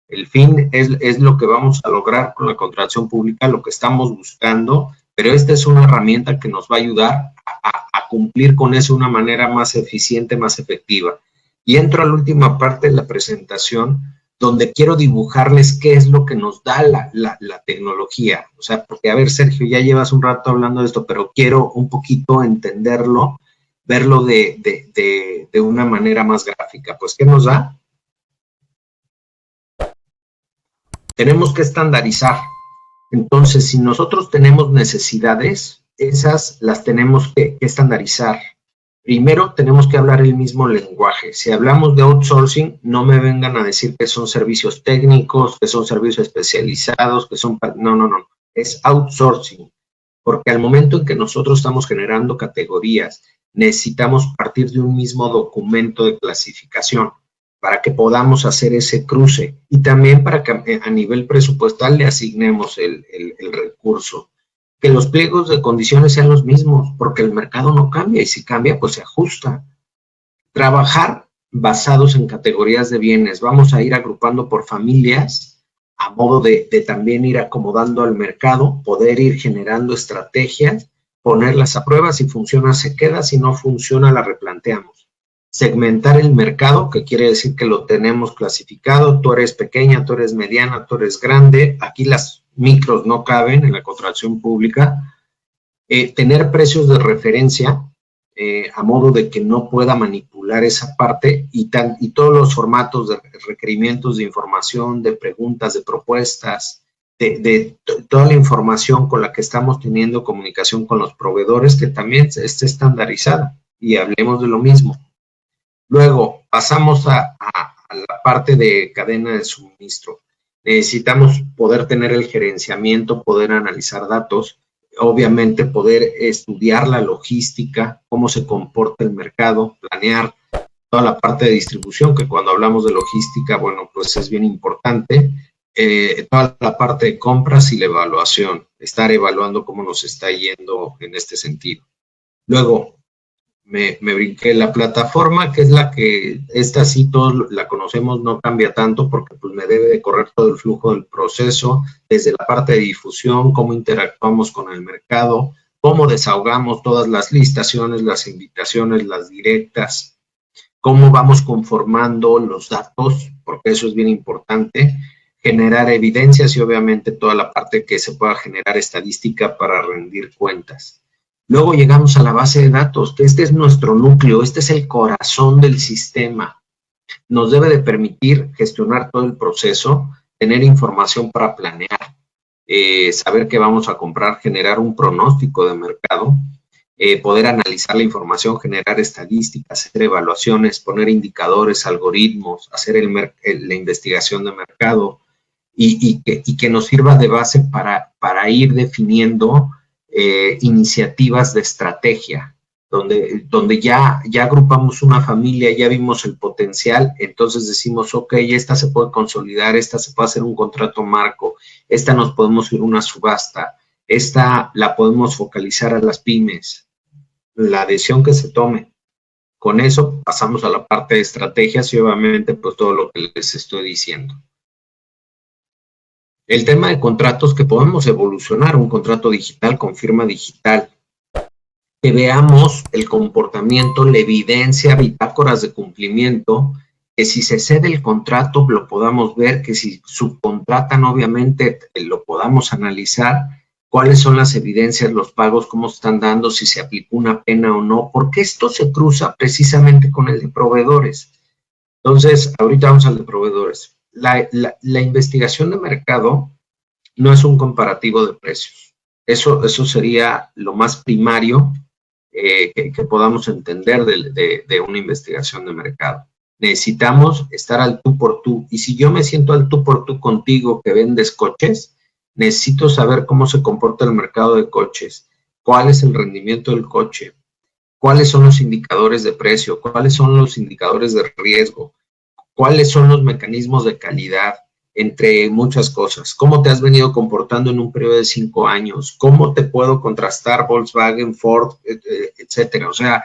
El fin es lo que vamos a lograr con la contratación pública, lo que estamos buscando, pero esta es una herramienta que nos va a ayudar a cumplir con eso de una manera más eficiente, más efectiva. Y entro a la última parte de la presentación, donde quiero dibujarles qué es lo que nos da la tecnología. O sea, porque, a ver, Sergio, ya llevas un rato hablando de esto, pero quiero un poquito entenderlo, verlo de una manera más gráfica. Pues, ¿qué nos da? Tenemos que estandarizar. Entonces, si nosotros tenemos necesidades, esas las tenemos que estandarizar. Primero, tenemos que hablar el mismo lenguaje. Si hablamos de outsourcing, no me vengan a decir que son servicios técnicos, que son servicios especializados, que son... No. Es outsourcing. Porque al momento en que nosotros estamos generando categorías, necesitamos partir de un mismo documento de clasificación para que podamos hacer ese cruce y también para que a nivel presupuestal le asignemos el recurso. Que los pliegos de condiciones sean los mismos, porque el mercado no cambia y si cambia, pues se ajusta. Trabajar basados en categorías de bienes. Vamos a ir agrupando por familias a modo de también ir acomodando al mercado, poder ir generando estrategias, ponerlas a prueba. Si funciona, se queda. Si no funciona, la replanteamos. Segmentar el mercado, que quiere decir que lo tenemos clasificado. Tú eres pequeña, tú eres mediana, tú eres grande. Aquí las micros no caben en la contratación pública. Tener precios de referencia a modo de que no pueda manipular esa parte y todos los formatos de requerimientos de información, de preguntas, de propuestas, de toda la información con la que estamos teniendo comunicación con los proveedores, que también esté estandarizada y hablemos de lo mismo. Luego pasamos a la parte de cadena de suministro. Necesitamos poder tener el gerenciamiento, poder analizar datos, obviamente poder estudiar la logística, cómo se comporta el mercado, planear toda la parte de distribución, que cuando hablamos de logística, bueno, pues es bien importante, toda la parte de compras y la evaluación, estar evaluando cómo nos está yendo en este sentido. Luego, me brinqué la plataforma, que es la que, esta sí todos la conocemos, no cambia tanto porque pues me debe de correr todo el flujo del proceso, desde la parte de difusión, cómo interactuamos con el mercado, cómo desahogamos todas las licitaciones, las invitaciones, las directas, cómo vamos conformando los datos, porque eso es bien importante, generar evidencias y obviamente toda la parte que se pueda generar estadística para rendir cuentas. Luego llegamos a la base de datos, que este es nuestro núcleo, este es el corazón del sistema. Nos debe de permitir gestionar todo el proceso, tener información para planear, saber qué vamos a comprar, generar un pronóstico de mercado, poder analizar la información, generar estadísticas, hacer evaluaciones, poner indicadores, algoritmos, hacer la investigación de mercado y que nos sirva de base para ir definiendo iniciativas de estrategia, donde ya agrupamos una familia, ya vimos el potencial, entonces decimos, ok, esta se puede consolidar, esta se puede hacer un contrato marco, esta nos podemos ir a una subasta, esta la podemos focalizar a las pymes, la decisión que se tome. Con eso pasamos a la parte de estrategias y obviamente pues todo lo que les estoy diciendo. El tema de contratos, que podemos evolucionar un contrato digital con firma digital, que veamos el comportamiento, la evidencia, bitácoras de cumplimiento, que si se cede el contrato lo podamos ver, que si subcontratan obviamente lo podamos analizar, cuáles son las evidencias, los pagos, cómo están dando, si se aplicó una pena o no, porque esto se cruza precisamente con el de proveedores. Entonces, ahorita vamos al de proveedores. La investigación de mercado no es un comparativo de precios. Eso sería lo más primario que podamos entender de una investigación de mercado. Necesitamos estar al tú por tú. Y si yo me siento al tú por tú contigo que vendes coches, necesito saber cómo se comporta el mercado de coches, cuál es el rendimiento del coche, cuáles son los indicadores de precio, cuáles son los indicadores de riesgo, cuáles son los mecanismos de calidad, entre muchas cosas. ¿Cómo te has venido comportando en un periodo de 5 años? ¿Cómo te puedo contrastar Volkswagen, Ford, etcétera? O sea,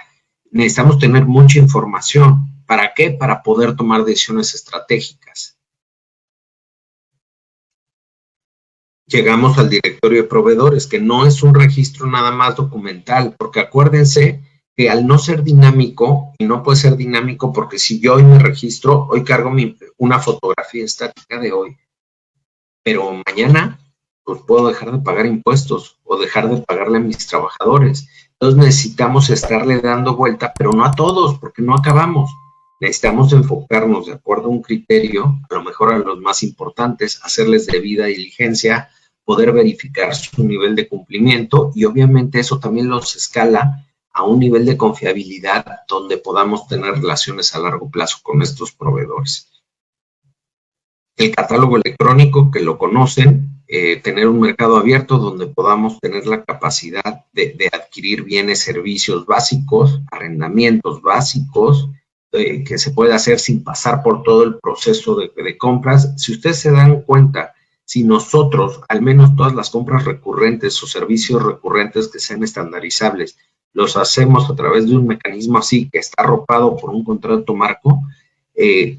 necesitamos tener mucha información. ¿Para qué? Para poder tomar decisiones estratégicas. Llegamos al directorio de proveedores, que no es un registro nada más documental, porque acuérdense que al no ser dinámico, y no puede ser dinámico porque si yo hoy me registro, hoy cargo una fotografía estática de hoy, pero mañana pues puedo dejar de pagar impuestos o dejar de pagarle a mis trabajadores. Entonces necesitamos estarle dando vuelta, pero no a todos, porque no acabamos. Necesitamos enfocarnos de acuerdo a un criterio, a lo mejor a los más importantes, hacerles debida diligencia, poder verificar su nivel de cumplimiento y obviamente eso también los escala a un nivel de confiabilidad donde podamos tener relaciones a largo plazo con estos proveedores. El catálogo electrónico, que lo conocen, tener un mercado abierto donde podamos tener la capacidad de adquirir bienes, servicios básicos, arrendamientos básicos, que se puede hacer sin pasar por todo el proceso de compras. Si ustedes se dan cuenta, si nosotros, al menos todas las compras recurrentes o servicios recurrentes que sean estandarizables, los hacemos a través de un mecanismo así que está arropado por un contrato marco,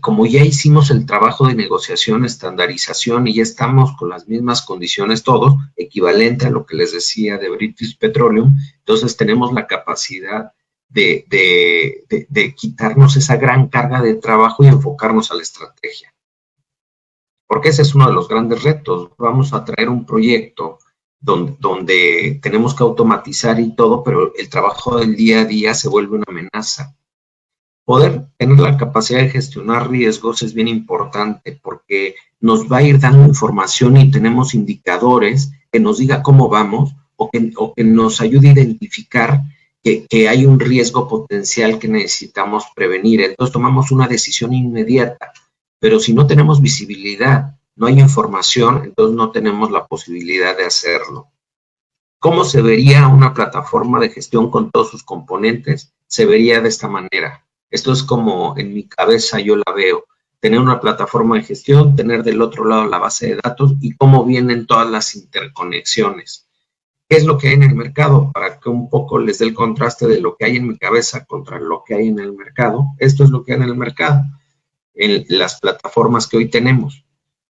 como ya hicimos el trabajo de negociación, estandarización y ya estamos con las mismas condiciones todos, equivalente a lo que les decía de British Petroleum, entonces tenemos la capacidad de quitarnos esa gran carga de trabajo y enfocarnos a la estrategia. Porque ese es uno de los grandes retos. Vamos a traer un proyecto donde tenemos que automatizar y todo, pero el trabajo del día a día se vuelve una amenaza. Poder tener la capacidad de gestionar riesgos es bien importante porque nos va a ir dando información y tenemos indicadores que nos diga cómo vamos o que nos ayude a identificar que hay un riesgo potencial que necesitamos prevenir. Entonces tomamos una decisión inmediata, pero si no tenemos visibilidad no hay información, entonces no tenemos la posibilidad de hacerlo. ¿Cómo se vería una plataforma de gestión con todos sus componentes? Se vería de esta manera. Esto es como en mi cabeza yo la veo. Tener una plataforma de gestión, tener del otro lado la base de datos y cómo vienen todas las interconexiones. ¿Qué es lo que hay en el mercado? Para que un poco les dé el contraste de lo que hay en mi cabeza contra lo que hay en el mercado. Esto es lo que hay en el mercado, en las plataformas que hoy tenemos.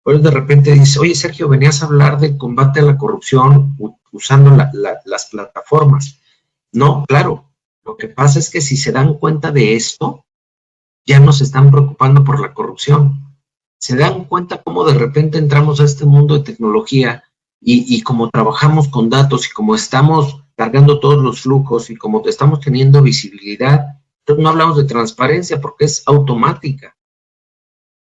Pues de repente dice, oye Sergio, venías a hablar del combate a la corrupción usando las plataformas. No, claro, lo que pasa es que si se dan cuenta de esto, ya no se están preocupando por la corrupción. Se dan cuenta cómo de repente entramos a este mundo de tecnología y como trabajamos con datos y como estamos cargando todos los flujos y como estamos teniendo visibilidad, entonces no hablamos de transparencia porque es automática.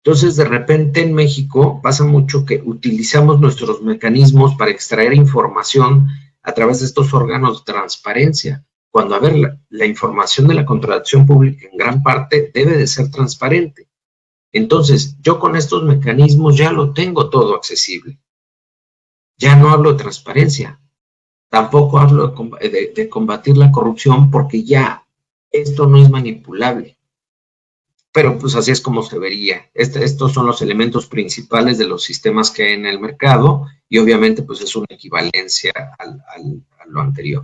Entonces, de repente en México pasa mucho que utilizamos nuestros mecanismos para extraer información a través de estos órganos de transparencia. Cuando, a ver, la información de la contratación pública en gran parte debe de ser transparente. Entonces, yo con estos mecanismos ya lo tengo todo accesible. Ya no hablo de transparencia. Tampoco hablo de combatir la corrupción porque ya esto no es manipulable. Pero pues así es como se vería. Estos son los elementos principales de los sistemas que hay en el mercado y obviamente pues es una equivalencia a lo anterior.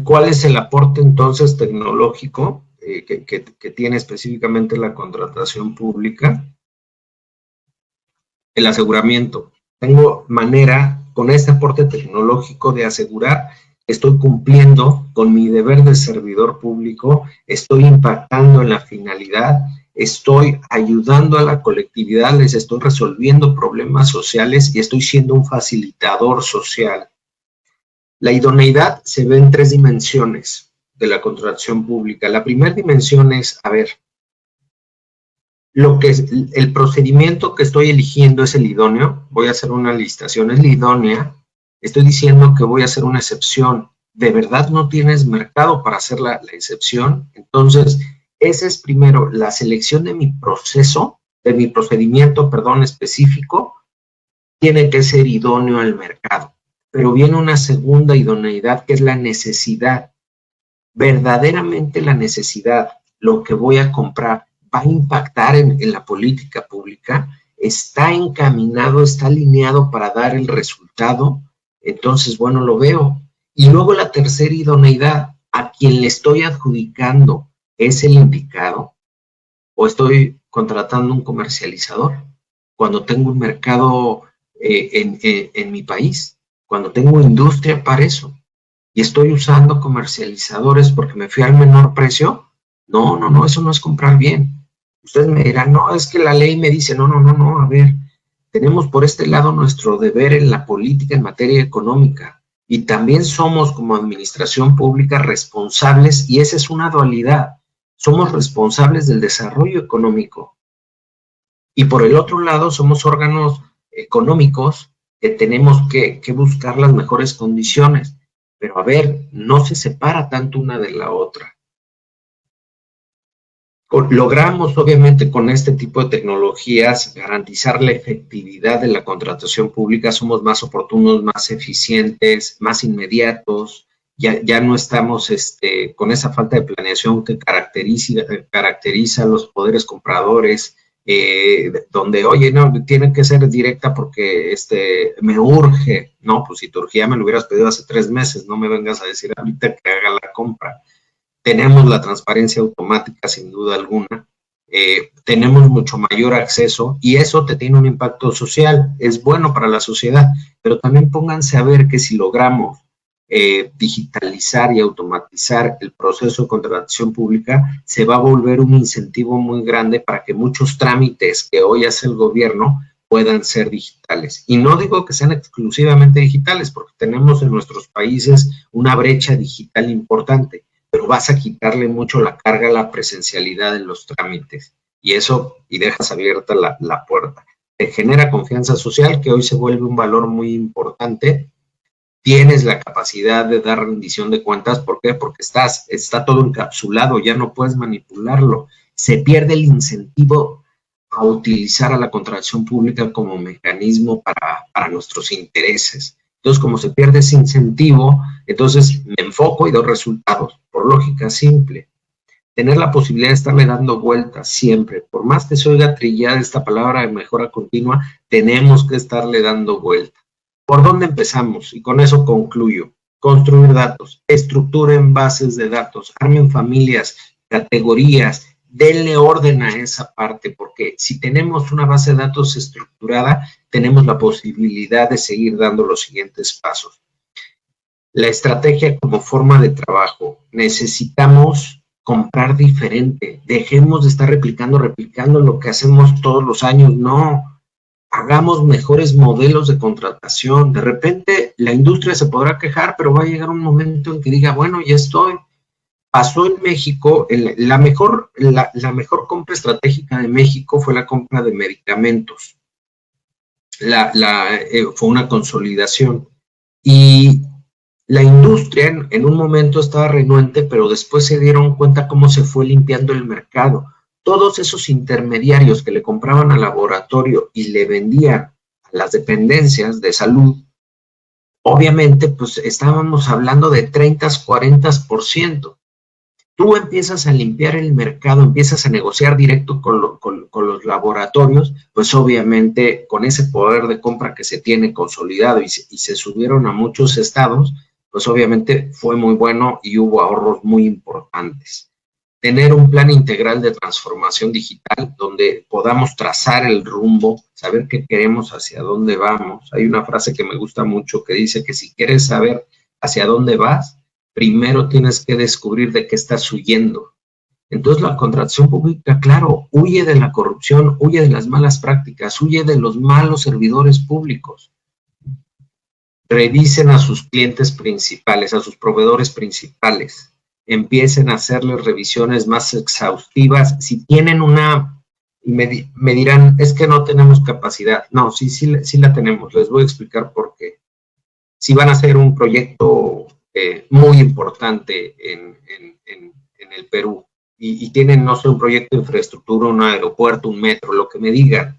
¿Cuál es el aporte entonces tecnológico que tiene específicamente la contratación pública? El aseguramiento. Tengo manera con este aporte tecnológico de asegurar que estoy cumpliendo con mi deber de servidor público, estoy impactando en la finalidad, estoy ayudando a la colectividad, les estoy resolviendo problemas sociales y estoy siendo un facilitador social. La idoneidad se ve en 3 dimensiones de la contratación pública. La primera dimensión es, a ver, el procedimiento que estoy eligiendo es el idóneo, voy a hacer una licitación, es la idónea, estoy diciendo que voy a hacer una excepción, ¿de verdad no tienes mercado para hacer la excepción? Entonces, esa es primero la selección de mi proceso, de mi procedimiento, perdón, específico, tiene que ser idóneo al mercado. Pero viene una segunda idoneidad que es la necesidad. Verdaderamente la necesidad, lo que voy a comprar, va a impactar en la política pública, está encaminado, está alineado para dar el resultado, entonces, bueno, lo veo. Y luego la tercera idoneidad, a quien le estoy adjudicando, ¿es el indicado? ¿O estoy contratando un comercializador? Cuando tengo un mercado en mi país, cuando tengo industria para eso, y estoy usando comercializadores porque me fui al menor precio, no, eso no es comprar bien. Ustedes me dirán, no, es que la ley me dice, no, a ver, tenemos por este lado nuestro deber en la política en materia económica y también somos como administración pública responsables y esa es una dualidad. Somos responsables del desarrollo económico y por el otro lado somos órganos económicos que tenemos que buscar las mejores condiciones. Pero a ver, no se separa tanto una de la otra. Logramos, obviamente, con este tipo de tecnologías garantizar la efectividad de la contratación pública. Somos más oportunos, más eficientes, más inmediatos. Ya no estamos con esa falta de planeación que caracteriza a los poderes compradores, donde, oye, no, tiene que ser directa porque me urge. No, pues si te urgía me lo hubieras pedido hace 3 meses, no me vengas a decir ahorita que haga la compra. Tenemos la transparencia automática sin duda alguna, tenemos mucho mayor acceso y eso te tiene un impacto social, es bueno para la sociedad, pero también pónganse a ver que si logramos digitalizar y automatizar el proceso de contratación pública, se va a volver un incentivo muy grande para que muchos trámites que hoy hace el gobierno puedan ser digitales. Y no digo que sean exclusivamente digitales, porque tenemos en nuestros países una brecha digital importante, pero vas a quitarle mucho la carga a la presencialidad en los trámites. Y dejas abierta la puerta. Te genera confianza social, que hoy se vuelve un valor muy importante. tienes la capacidad de dar rendición de cuentas. ¿Por qué? Porque está todo encapsulado, ya no puedes manipularlo. Se pierde el incentivo a utilizar a la contratación pública como mecanismo para nuestros intereses. Entonces, como se pierde ese incentivo, entonces me enfoco y doy resultados, por lógica simple. Tener la posibilidad de estarle dando vueltas siempre, por más que se oiga trillada esta palabra de mejora continua, tenemos que estarle dando vueltas. ¿Por dónde empezamos? Y con eso concluyo. Construir datos, estructuren bases de datos, armen familias, categorías, denle orden a esa parte, porque si tenemos una base de datos estructurada, tenemos la posibilidad de seguir dando los siguientes pasos. La estrategia como forma de trabajo. Necesitamos comprar diferente. Dejemos de estar replicando lo que hacemos todos los años. No, hagamos mejores modelos de contratación. De repente la industria se podrá quejar, pero va a llegar un momento en que diga, bueno, ya estoy. Pasó en México, la mejor compra estratégica de México fue la compra de medicamentos. Fue una consolidación. Y la industria en un momento estaba renuente, pero después se dieron cuenta cómo se fue limpiando el mercado. Todos esos intermediarios que le compraban al laboratorio y le vendían a las dependencias de salud, obviamente, pues estábamos hablando de 30, 40%. Tú empiezas a limpiar el mercado, empiezas a negociar directo con los laboratorios, pues obviamente con ese poder de compra que se tiene consolidado y se subieron a muchos estados, pues obviamente fue muy bueno y hubo ahorros muy importantes. Tener un plan integral de transformación digital donde podamos trazar el rumbo, saber qué queremos, hacia dónde vamos. Hay una frase que me gusta mucho que dice que si quieres saber hacia dónde vas, primero tienes que descubrir de qué estás huyendo. Entonces la contratación pública, claro, huye de la corrupción, huye de las malas prácticas, huye de los malos servidores públicos. Revisen a sus clientes principales, a sus proveedores principales. Empiecen a hacerles revisiones más exhaustivas. Si tienen y me dirán, es que no tenemos capacidad. No, sí la tenemos. Les voy a explicar por qué. Si van a hacer un proyecto muy importante en el Perú y tienen, no sé, un proyecto de infraestructura, un aeropuerto, un metro, lo que me digan,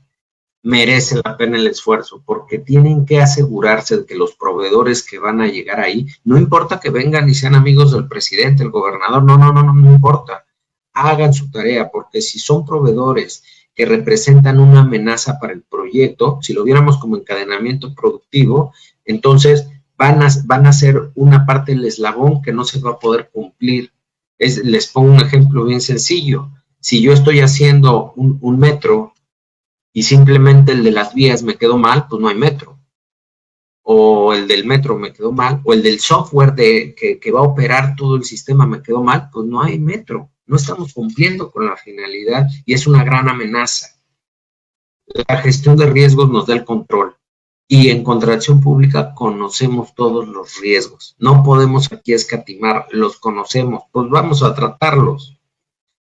merece la pena el esfuerzo, porque tienen que asegurarse de que los proveedores que van a llegar ahí, no importa que vengan y sean amigos del presidente, el gobernador, no importa, hagan su tarea, porque si son proveedores que representan una amenaza para el proyecto, si lo viéramos como encadenamiento productivo, entonces van a ser una parte del eslabón que no se va a poder cumplir. Les pongo un ejemplo bien sencillo. Si yo estoy haciendo un metro y simplemente el de las vías me quedó mal, pues no hay metro. O el del metro me quedó mal, o el del software que va a operar todo el sistema me quedó mal, pues no hay metro. No estamos cumpliendo con la finalidad y es una gran amenaza. La gestión de riesgos nos da el control. Y en contratación pública conocemos todos los riesgos. No podemos aquí escatimar, los conocemos, pues vamos a tratarlos.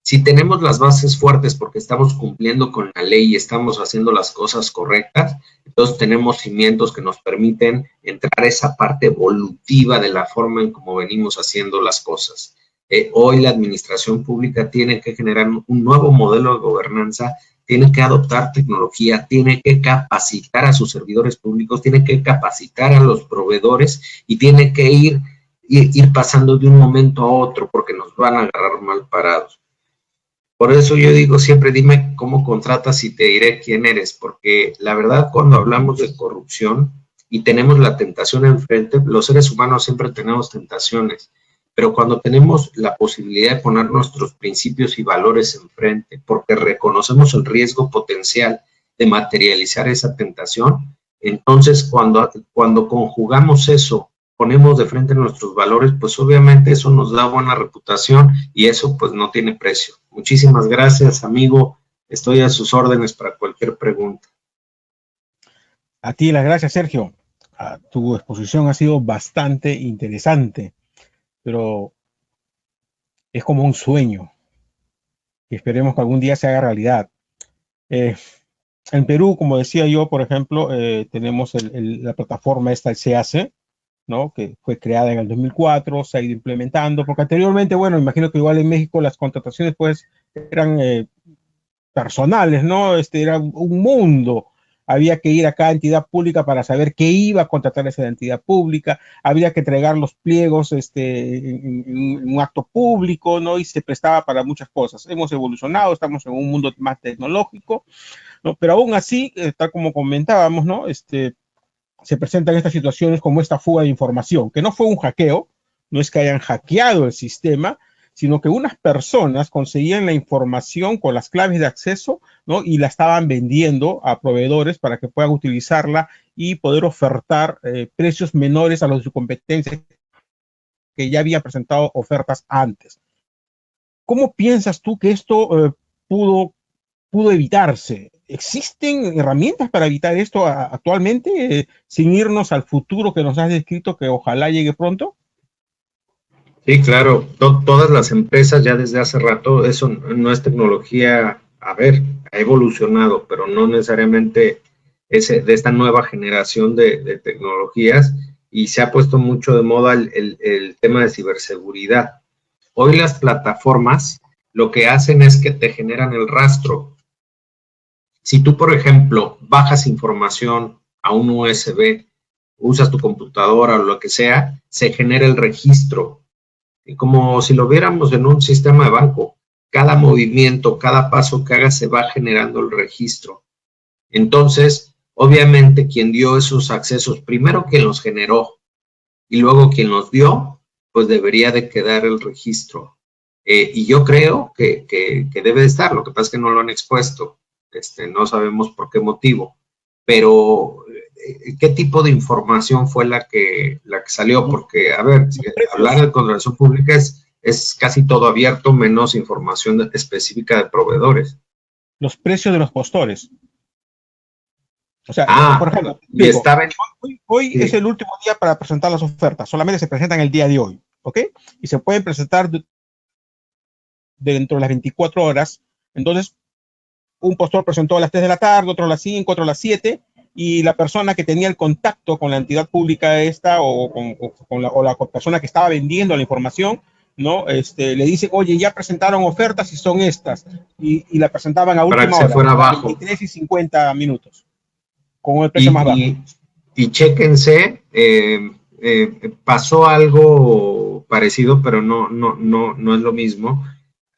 Si tenemos las bases fuertes porque estamos cumpliendo con la ley y estamos haciendo las cosas correctas, entonces tenemos cimientos que nos permiten entrar a esa parte evolutiva de la forma en cómo venimos haciendo las cosas. Hoy la administración pública tiene que generar un nuevo modelo de gobernanza, tiene que adoptar tecnología, tiene que capacitar a sus servidores públicos, tiene que capacitar a los proveedores y tiene que ir pasando de un momento a otro porque nos van a agarrar mal parados. Por eso yo digo siempre, dime cómo contratas y te diré quién eres, porque la verdad cuando hablamos de corrupción y tenemos la tentación enfrente, los seres humanos siempre tenemos tentaciones, pero cuando tenemos la posibilidad de poner nuestros principios y valores enfrente, porque reconocemos el riesgo potencial de materializar esa tentación, entonces cuando conjugamos eso, ponemos de frente nuestros valores, pues obviamente eso nos da buena reputación y eso pues no tiene precio. Muchísimas gracias, amigo. Estoy a sus órdenes para cualquier pregunta. A ti las gracias, Sergio. Tu exposición ha sido bastante interesante, pero es como un sueño y esperemos que algún día se haga realidad. En Perú, como decía yo, por ejemplo, tenemos la plataforma esta, el CAC, ¿no? Que fue creada en el 2004, se ha ido implementando, porque anteriormente, bueno, imagino que igual en México las contrataciones pues eran personales, ¿no? Era un mundo. Había que ir a cada entidad pública para saber qué iba a contratar esa entidad pública, había que entregar los pliegos en un acto público, ¿no? Y se prestaba para muchas cosas. Hemos evolucionado, estamos en un mundo más tecnológico, ¿no? Pero aún así, tal como comentábamos, ¿no? Se presentan estas situaciones como esta fuga de información, que no fue un hackeo, no es que hayan hackeado el sistema, sino que unas personas conseguían la información con las claves de acceso, ¿no? Y la estaban vendiendo a proveedores para que puedan utilizarla y poder ofertar precios menores a los de su competencia que ya habían presentado ofertas antes. ¿Cómo piensas tú que esto pudo evitarse? ¿Existen herramientas para evitar esto actualmente, sin irnos al futuro que nos has descrito, que ojalá llegue pronto? Sí, claro, todas las empresas ya desde hace rato, eso no es tecnología, a ver, ha evolucionado, pero no necesariamente es de esta nueva generación de tecnologías, y se ha puesto mucho de moda el tema de ciberseguridad. Hoy las plataformas lo que hacen es que te generan el rastro. Si tú, por ejemplo, bajas información a un USB, usas tu computadora o lo que sea, se genera el registro. Y como si lo viéramos en un sistema de banco, cada movimiento, cada paso que hagas se va generando el registro. Entonces, obviamente, quien dio esos accesos, primero quien los generó y luego quien los dio, pues debería de quedar el registro. Y yo creo que debe de estar, lo que pasa es que no lo han expuesto, no sabemos por qué motivo, pero ¿qué tipo de información fue la que salió? Porque, a ver, hablar de contratación pública es casi todo abierto, menos información específica de proveedores. Los precios de los postores. O sea, por ejemplo, y digo, estaba en... hoy sí, es el último día para presentar las ofertas, solamente se presentan el día de hoy, ¿ok? Y se pueden presentar dentro de las 24 horas. Entonces, un postor presentó a las 3 de la tarde, otro a las 5, otro a las 7, y la persona que tenía el contacto con la entidad pública esta con la persona que estaba vendiendo la información, ¿no? Le dice, oye, ya presentaron ofertas y son estas, y la presentaban a última hora, fuera a abajo. 23 y 50 minutos, con el precio más bajo. Y chéquense, pasó algo parecido, pero no es lo mismo.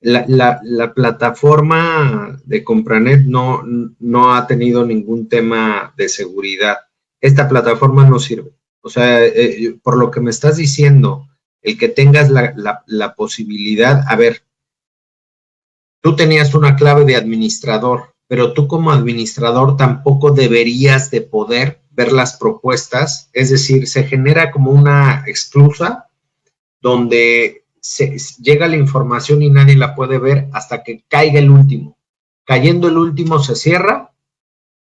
La plataforma de Compranet no ha tenido ningún tema de seguridad. Esta plataforma no sirve. O sea, por lo que me estás diciendo, el que tengas la posibilidad, a ver, tú tenías una clave de administrador, pero tú como administrador tampoco deberías de poder ver las propuestas, es decir, se genera como una exclusa donde llega la información y nadie la puede ver hasta que caiga el último. Cayendo el último se cierra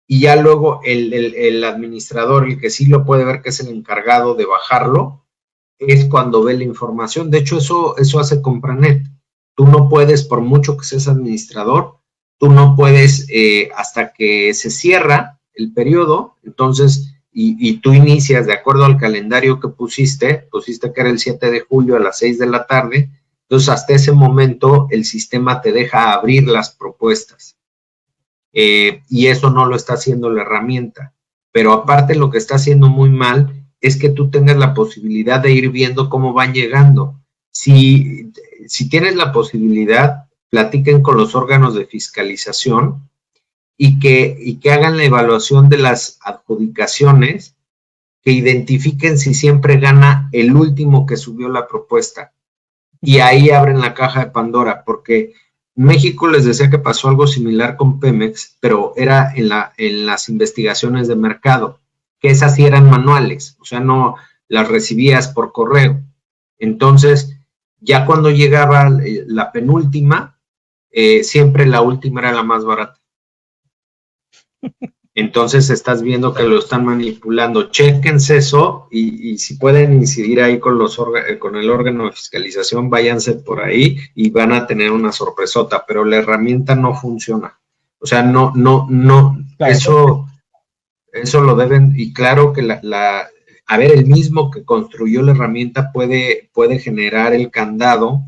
y ya luego el administrador, el que sí lo puede ver, que es el encargado de bajarlo, es cuando ve la información. De hecho, eso hace Compranet. Tú no puedes, por mucho que seas administrador, tú no puedes hasta que se cierra el periodo, entonces, y tú inicias de acuerdo al calendario que pusiste que era el 7 de julio a las 6 de la tarde, entonces hasta ese momento el sistema te deja abrir las propuestas. Y eso no lo está haciendo la herramienta. Pero aparte lo que está haciendo muy mal es que tú tengas la posibilidad de ir viendo cómo van llegando. Si tienes la posibilidad, platiquen con los órganos de fiscalización y que hagan la evaluación de las adjudicaciones, que identifiquen si siempre gana el último que subió la propuesta. Y ahí abren la caja de Pandora, porque México les decía que pasó algo similar con Pemex, pero era en las investigaciones de mercado, que esas sí eran manuales, o sea, no las recibías por correo. Entonces, ya cuando llegaba la penúltima, siempre la última era la más barata. Entonces estás viendo que lo están manipulando. Chéquense eso y si pueden incidir ahí con el órgano de fiscalización, váyanse por ahí y van a tener una sorpresota, pero la herramienta no funciona. O sea, no, claro. Eso lo deben, y claro que a ver, el mismo que construyó la herramienta puede generar el candado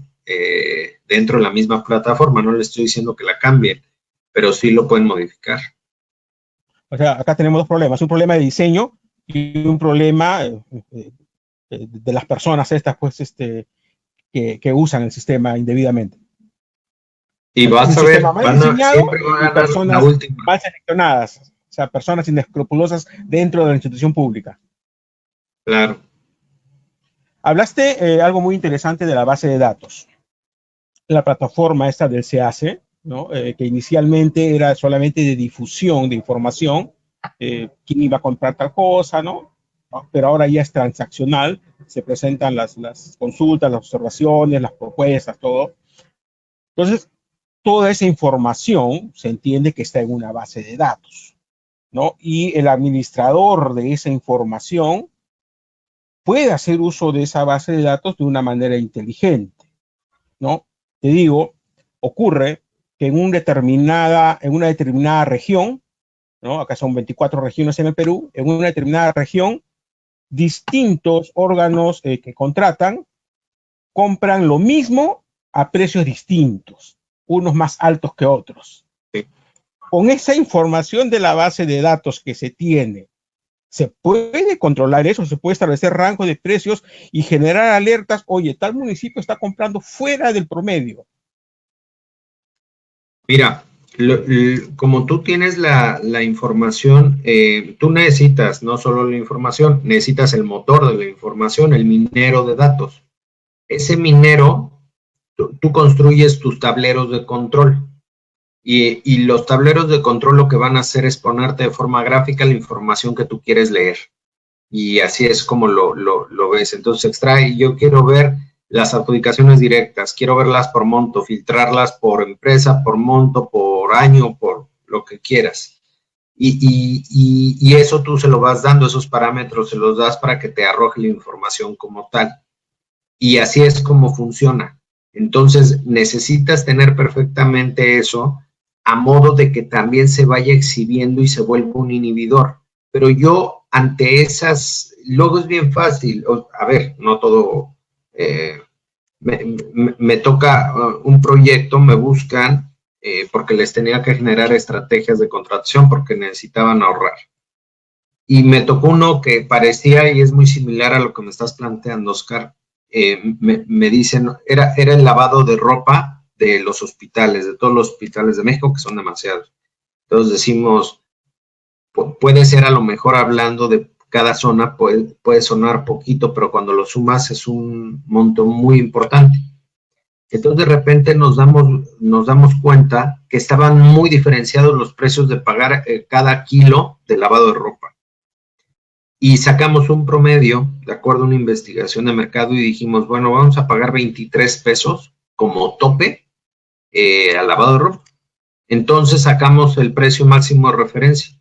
dentro de la misma plataforma. No le estoy diciendo que la cambien, pero sí lo pueden modificar. O sea, acá tenemos dos problemas, un problema de diseño y un problema de las personas estas, pues, que usan el sistema indebidamente. Y vas a ver, siempre van a ganar personas la última. mal seleccionadas, o sea, personas inescrupulosas dentro de la institución pública. Claro. Hablaste algo muy interesante de la base de datos. La plataforma esta del CAC, ¿no? Que inicialmente era solamente de difusión de información, quién iba a comprar tal cosa, ¿no? Pero ahora ya es transaccional, se presentan las consultas, las observaciones, las propuestas, todo. Entonces, toda esa información se entiende que está en una base de datos, ¿no? Y el administrador de esa información puede hacer uso de esa base de datos de una manera inteligente, ¿no? Te digo, ocurre que en una determinada región, ¿no? Acá son 24 regiones en el Perú, en una determinada región, distintos órganos que contratan compran lo mismo a precios distintos, unos más altos que otros. Sí. Con esa información de la base de datos que se tiene, se puede controlar eso, se puede establecer rangos de precios y generar alertas. Oye, tal municipio está comprando fuera del promedio. Mira, como tú tienes la información, tú necesitas no solo la información, necesitas el motor de la información, el minero de datos. Ese minero, tú construyes tus tableros de control. Y los tableros de control lo que van a hacer es ponerte de forma gráfica la información que tú quieres leer. Y así es como lo ves. Entonces extrae, yo quiero ver las adjudicaciones directas, quiero verlas por monto, filtrarlas por empresa, por monto, por año, por lo que quieras. Y eso tú se lo vas dando, esos parámetros se los das para que te arroje la información como tal. Y así es como funciona. Entonces necesitas tener perfectamente eso a modo de que también se vaya exhibiendo y se vuelva un inhibidor. Pero yo ante esas, luego es bien fácil, a ver, no todo, me toca un proyecto, me buscan porque les tenía que generar estrategias de contratación porque necesitaban ahorrar. Y me tocó uno que parecía y es muy similar a lo que me estás planteando, Oscar. Me dicen, era el lavado de ropa de los hospitales, de todos los hospitales de México, que son demasiados. Entonces decimos, puede ser a lo mejor hablando de cada zona, puede sonar poquito, pero cuando lo sumas es un monto muy importante. Entonces de repente nos damos cuenta que estaban muy diferenciados los precios de pagar cada kilo de lavado de ropa. Y sacamos un promedio, de acuerdo a una investigación de mercado, y dijimos, bueno, vamos a pagar 23 pesos como tope al lavado de ropa. Entonces sacamos el precio máximo de referencia.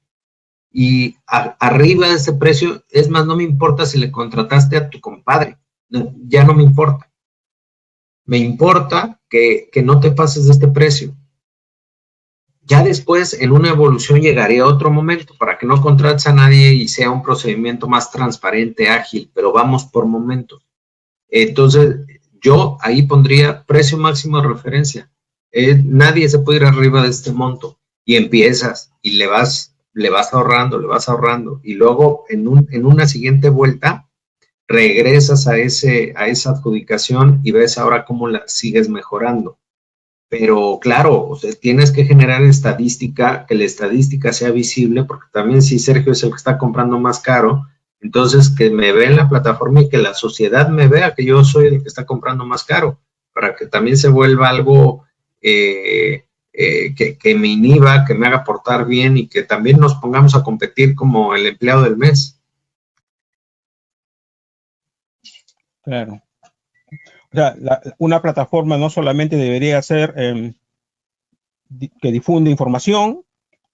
Y arriba de ese precio, es más, no me importa si le contrataste a tu compadre, ya no me importa. Me importa que no te pases de este precio. Ya después, en una evolución, llegaría otro momento para que no contrates a nadie y sea un procedimiento más transparente, ágil, pero vamos por momentos. Entonces, yo ahí pondría precio máximo de referencia. Nadie se puede ir arriba de este monto y empiezas y le vas ahorrando y luego en una siguiente vuelta regresas a esa adjudicación y ves ahora cómo la sigues mejorando. Pero claro, o sea, tienes que generar estadística, que la estadística sea visible, porque también si Sergio es el que está comprando más caro, entonces que me vea en la plataforma y que la sociedad me vea que yo soy el que está comprando más caro, para que también se vuelva algo que me inhiba, que me haga portar bien y que también nos pongamos a competir como el empleado del mes. Claro. O sea, una plataforma no solamente debería ser que difunde información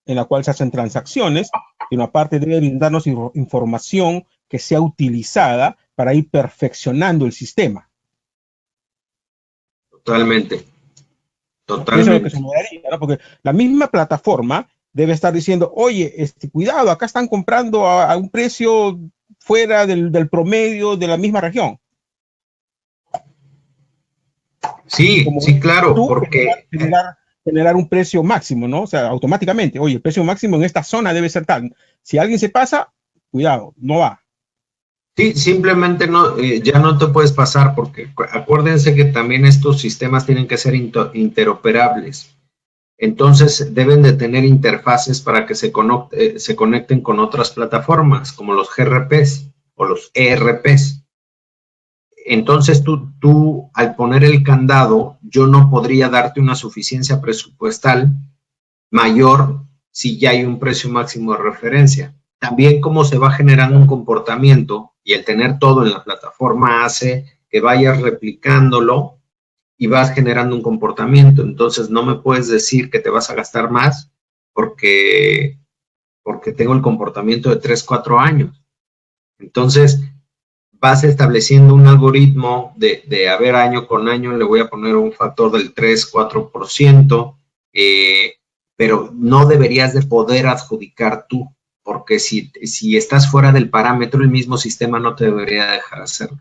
en la cual se hacen transacciones, sino aparte debe brindarnos información que sea utilizada para ir perfeccionando el sistema. Totalmente. Eso es lo que se me daría, ¿no? Porque la misma plataforma debe estar diciendo, oye, cuidado, acá están comprando a un precio fuera del promedio de la misma región. Sí, Como sí, claro, tú, porque generar un precio máximo, ¿no? O sea, automáticamente, oye, el precio máximo en esta zona debe ser tal. Si alguien se pasa, cuidado, no va. sí, simplemente no, ya no te puedes pasar porque acuérdense que también estos sistemas tienen que ser interoperables. Entonces deben de tener interfaces para que se conecten con otras plataformas, como los GRPs o los ERPs. Entonces tú al poner el candado, yo no podría darte una suficiencia presupuestal mayor si ya hay un precio máximo de referencia. También cómo se va generando un comportamiento y el tener todo en la plataforma hace que vayas replicándolo y vas generando un comportamiento. Entonces no me puedes decir que te vas a gastar más porque, porque tengo el comportamiento de 3 4 años. Entonces vas estableciendo un algoritmo a ver, año con año le voy a poner un factor del 3 4%, pero no deberías de poder adjudicar tú, porque si estás fuera del parámetro, el mismo sistema no te debería dejar hacerlo.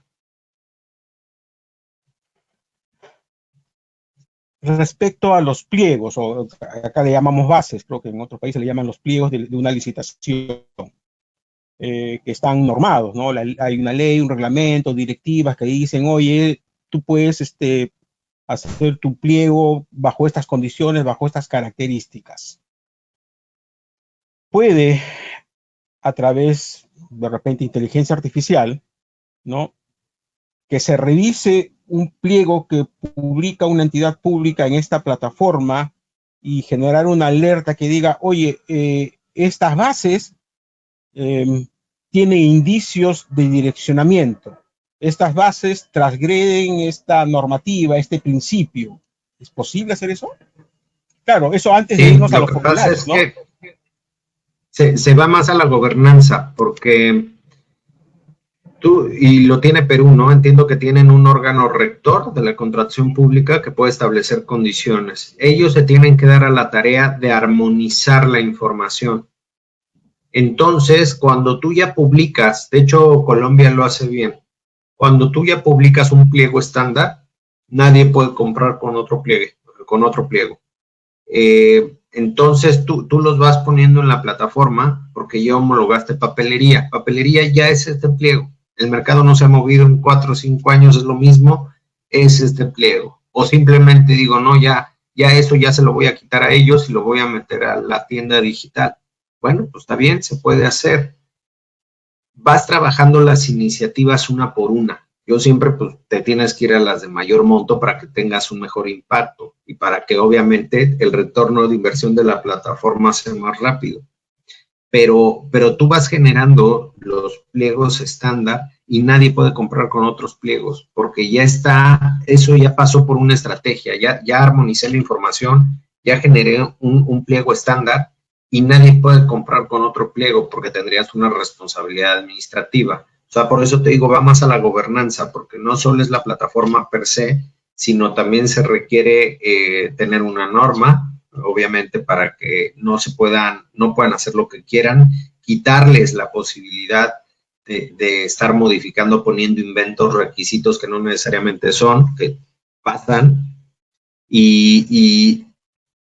Respecto a los pliegos, o acá le llamamos bases, creo que en otros países le llaman los pliegos de una licitación, que están normados, ¿no? Hay una ley, un reglamento, directivas que dicen, oye, tú puedes hacer tu pliego bajo estas condiciones, bajo estas características. Puede, a través, de repente, inteligencia artificial, ¿no? Que se revise un pliego que publica una entidad pública en esta plataforma y generar una alerta que diga, oye, estas bases tienen indicios de direccionamiento. Estas bases transgreden esta normativa, este principio. ¿Es posible hacer eso? Claro, eso antes de Sí, irnos a lo los que pasa formularios, es ¿no? que se va más a la gobernanza, porque tú, y lo tiene Perú, ¿no? Entiendo que tienen un órgano rector de la contratación pública que puede establecer condiciones. Ellos se tienen que dar a la tarea de armonizar la información. Entonces, cuando tú ya publicas, de hecho Colombia lo hace bien, cuando tú ya publicas un pliego estándar, nadie puede comprar con otro pliego. Entonces tú los vas poniendo en la plataforma porque ya homologaste papelería. Papelería ya es este pliego. El mercado no se ha movido en 4 o 5 años, es lo mismo, es este pliego. O simplemente digo, no, ya eso ya se lo voy a quitar a ellos y lo voy a meter a la tienda digital. Bueno, pues está bien, se puede hacer. Vas trabajando las iniciativas una por una. Yo siempre pues te tienes que ir a las de mayor monto para que tengas un mejor impacto y para que obviamente el retorno de inversión de la plataforma sea más rápido. Pero tú vas generando los pliegos estándar y nadie puede comprar con otros pliegos porque ya está, eso ya pasó por una estrategia, ya armonicé la información, ya generé un pliego estándar y nadie puede comprar con otro pliego porque tendrías una responsabilidad administrativa. O sea, por eso te digo, va más a la gobernanza, porque no solo es la plataforma per se, sino también se requiere tener una norma, obviamente para que no puedan hacer lo que quieran, quitarles la posibilidad de estar modificando, poniendo inventos, requisitos que no necesariamente son, que pasan, y,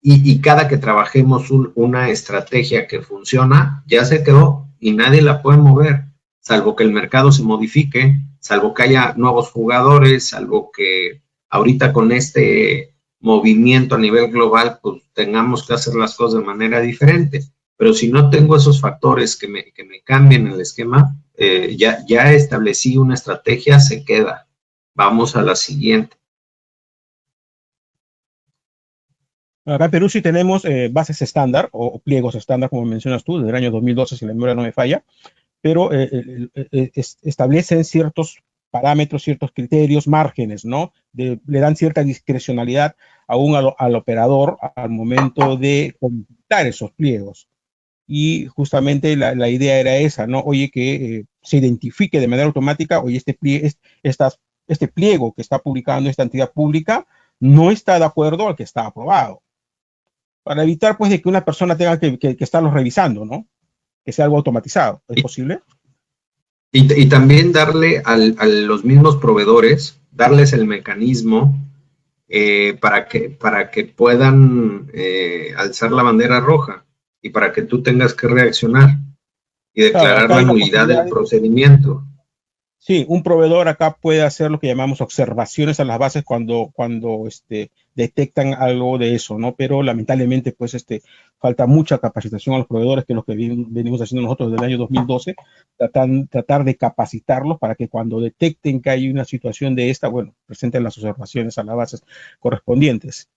y cada que trabajemos una estrategia que funciona, ya se quedó y nadie la puede mover, salvo que el mercado se modifique, salvo que haya nuevos jugadores, salvo que ahorita con este movimiento a nivel global, pues tengamos que hacer las cosas de manera diferente. Pero si no tengo esos factores que me cambien el esquema, ya establecí una estrategia, se queda. Vamos a la siguiente. Acá en Perú sí tenemos bases estándar o pliegos estándar, como mencionas tú, desde el año 2012, si la memoria no me falla, pero establecen ciertos parámetros, ciertos criterios, márgenes, ¿no? Le dan cierta discrecionalidad aún al operador al momento de completar esos pliegos. Y justamente la idea era esa, ¿no? Oye, que se identifique de manera automática, oye, este pliego que está publicando esta entidad pública no está de acuerdo al que está aprobado, para evitar pues de que una persona tenga que estarlos revisando, ¿no? Que sea algo automatizado. ¿Es posible? Y también darle a los mismos proveedores, darles el mecanismo para que puedan alzar la bandera roja y para que tú tengas que reaccionar y Claro, declarar acá la hay la nulidad posibilidad. del procedimiento. Sí, un proveedor acá puede hacer lo que llamamos observaciones a las bases cuando detectan algo de eso, ¿no? Pero lamentablemente, pues, falta mucha capacitación a los proveedores, que es lo que venimos haciendo nosotros desde el año 2012, tratar de capacitarlos para que cuando detecten que hay una situación de esta, bueno, presenten las observaciones a las bases correspondientes.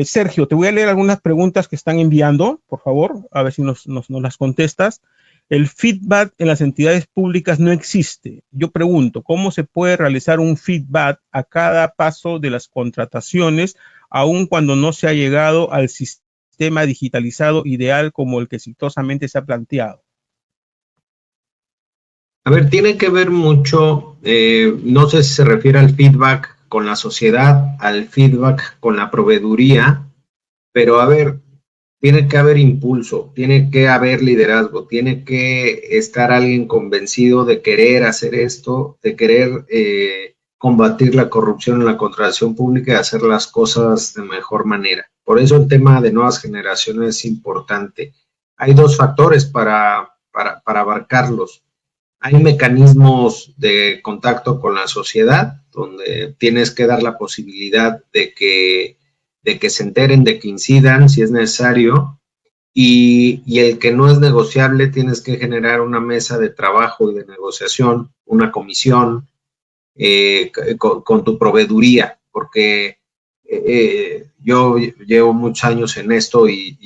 Sergio, te voy a leer algunas preguntas que están enviando, por favor, a ver si nos las contestas. El feedback en las entidades públicas no existe. Yo pregunto, ¿cómo se puede realizar un feedback a cada paso de las contrataciones, aun cuando no se ha llegado al sistema digitalizado ideal como el que exitosamente se ha planteado? A ver, tiene que ver mucho, no sé si se refiere al feedback con la sociedad, al feedback con la proveeduría, pero a ver, tiene que haber impulso, tiene que haber liderazgo, tiene que estar alguien convencido de querer hacer esto, de querer combatir la corrupción en la contratación pública y hacer las cosas de mejor manera. Por eso el tema de nuevas generaciones es importante. Hay dos factores para abarcarlos. Hay mecanismos de contacto con la sociedad, donde tienes que dar la posibilidad de que se enteren, de que incidan si es necesario, y el que no es negociable tienes que generar una mesa de trabajo y de negociación, una comisión con tu proveeduría, porque yo llevo muchos años en esto y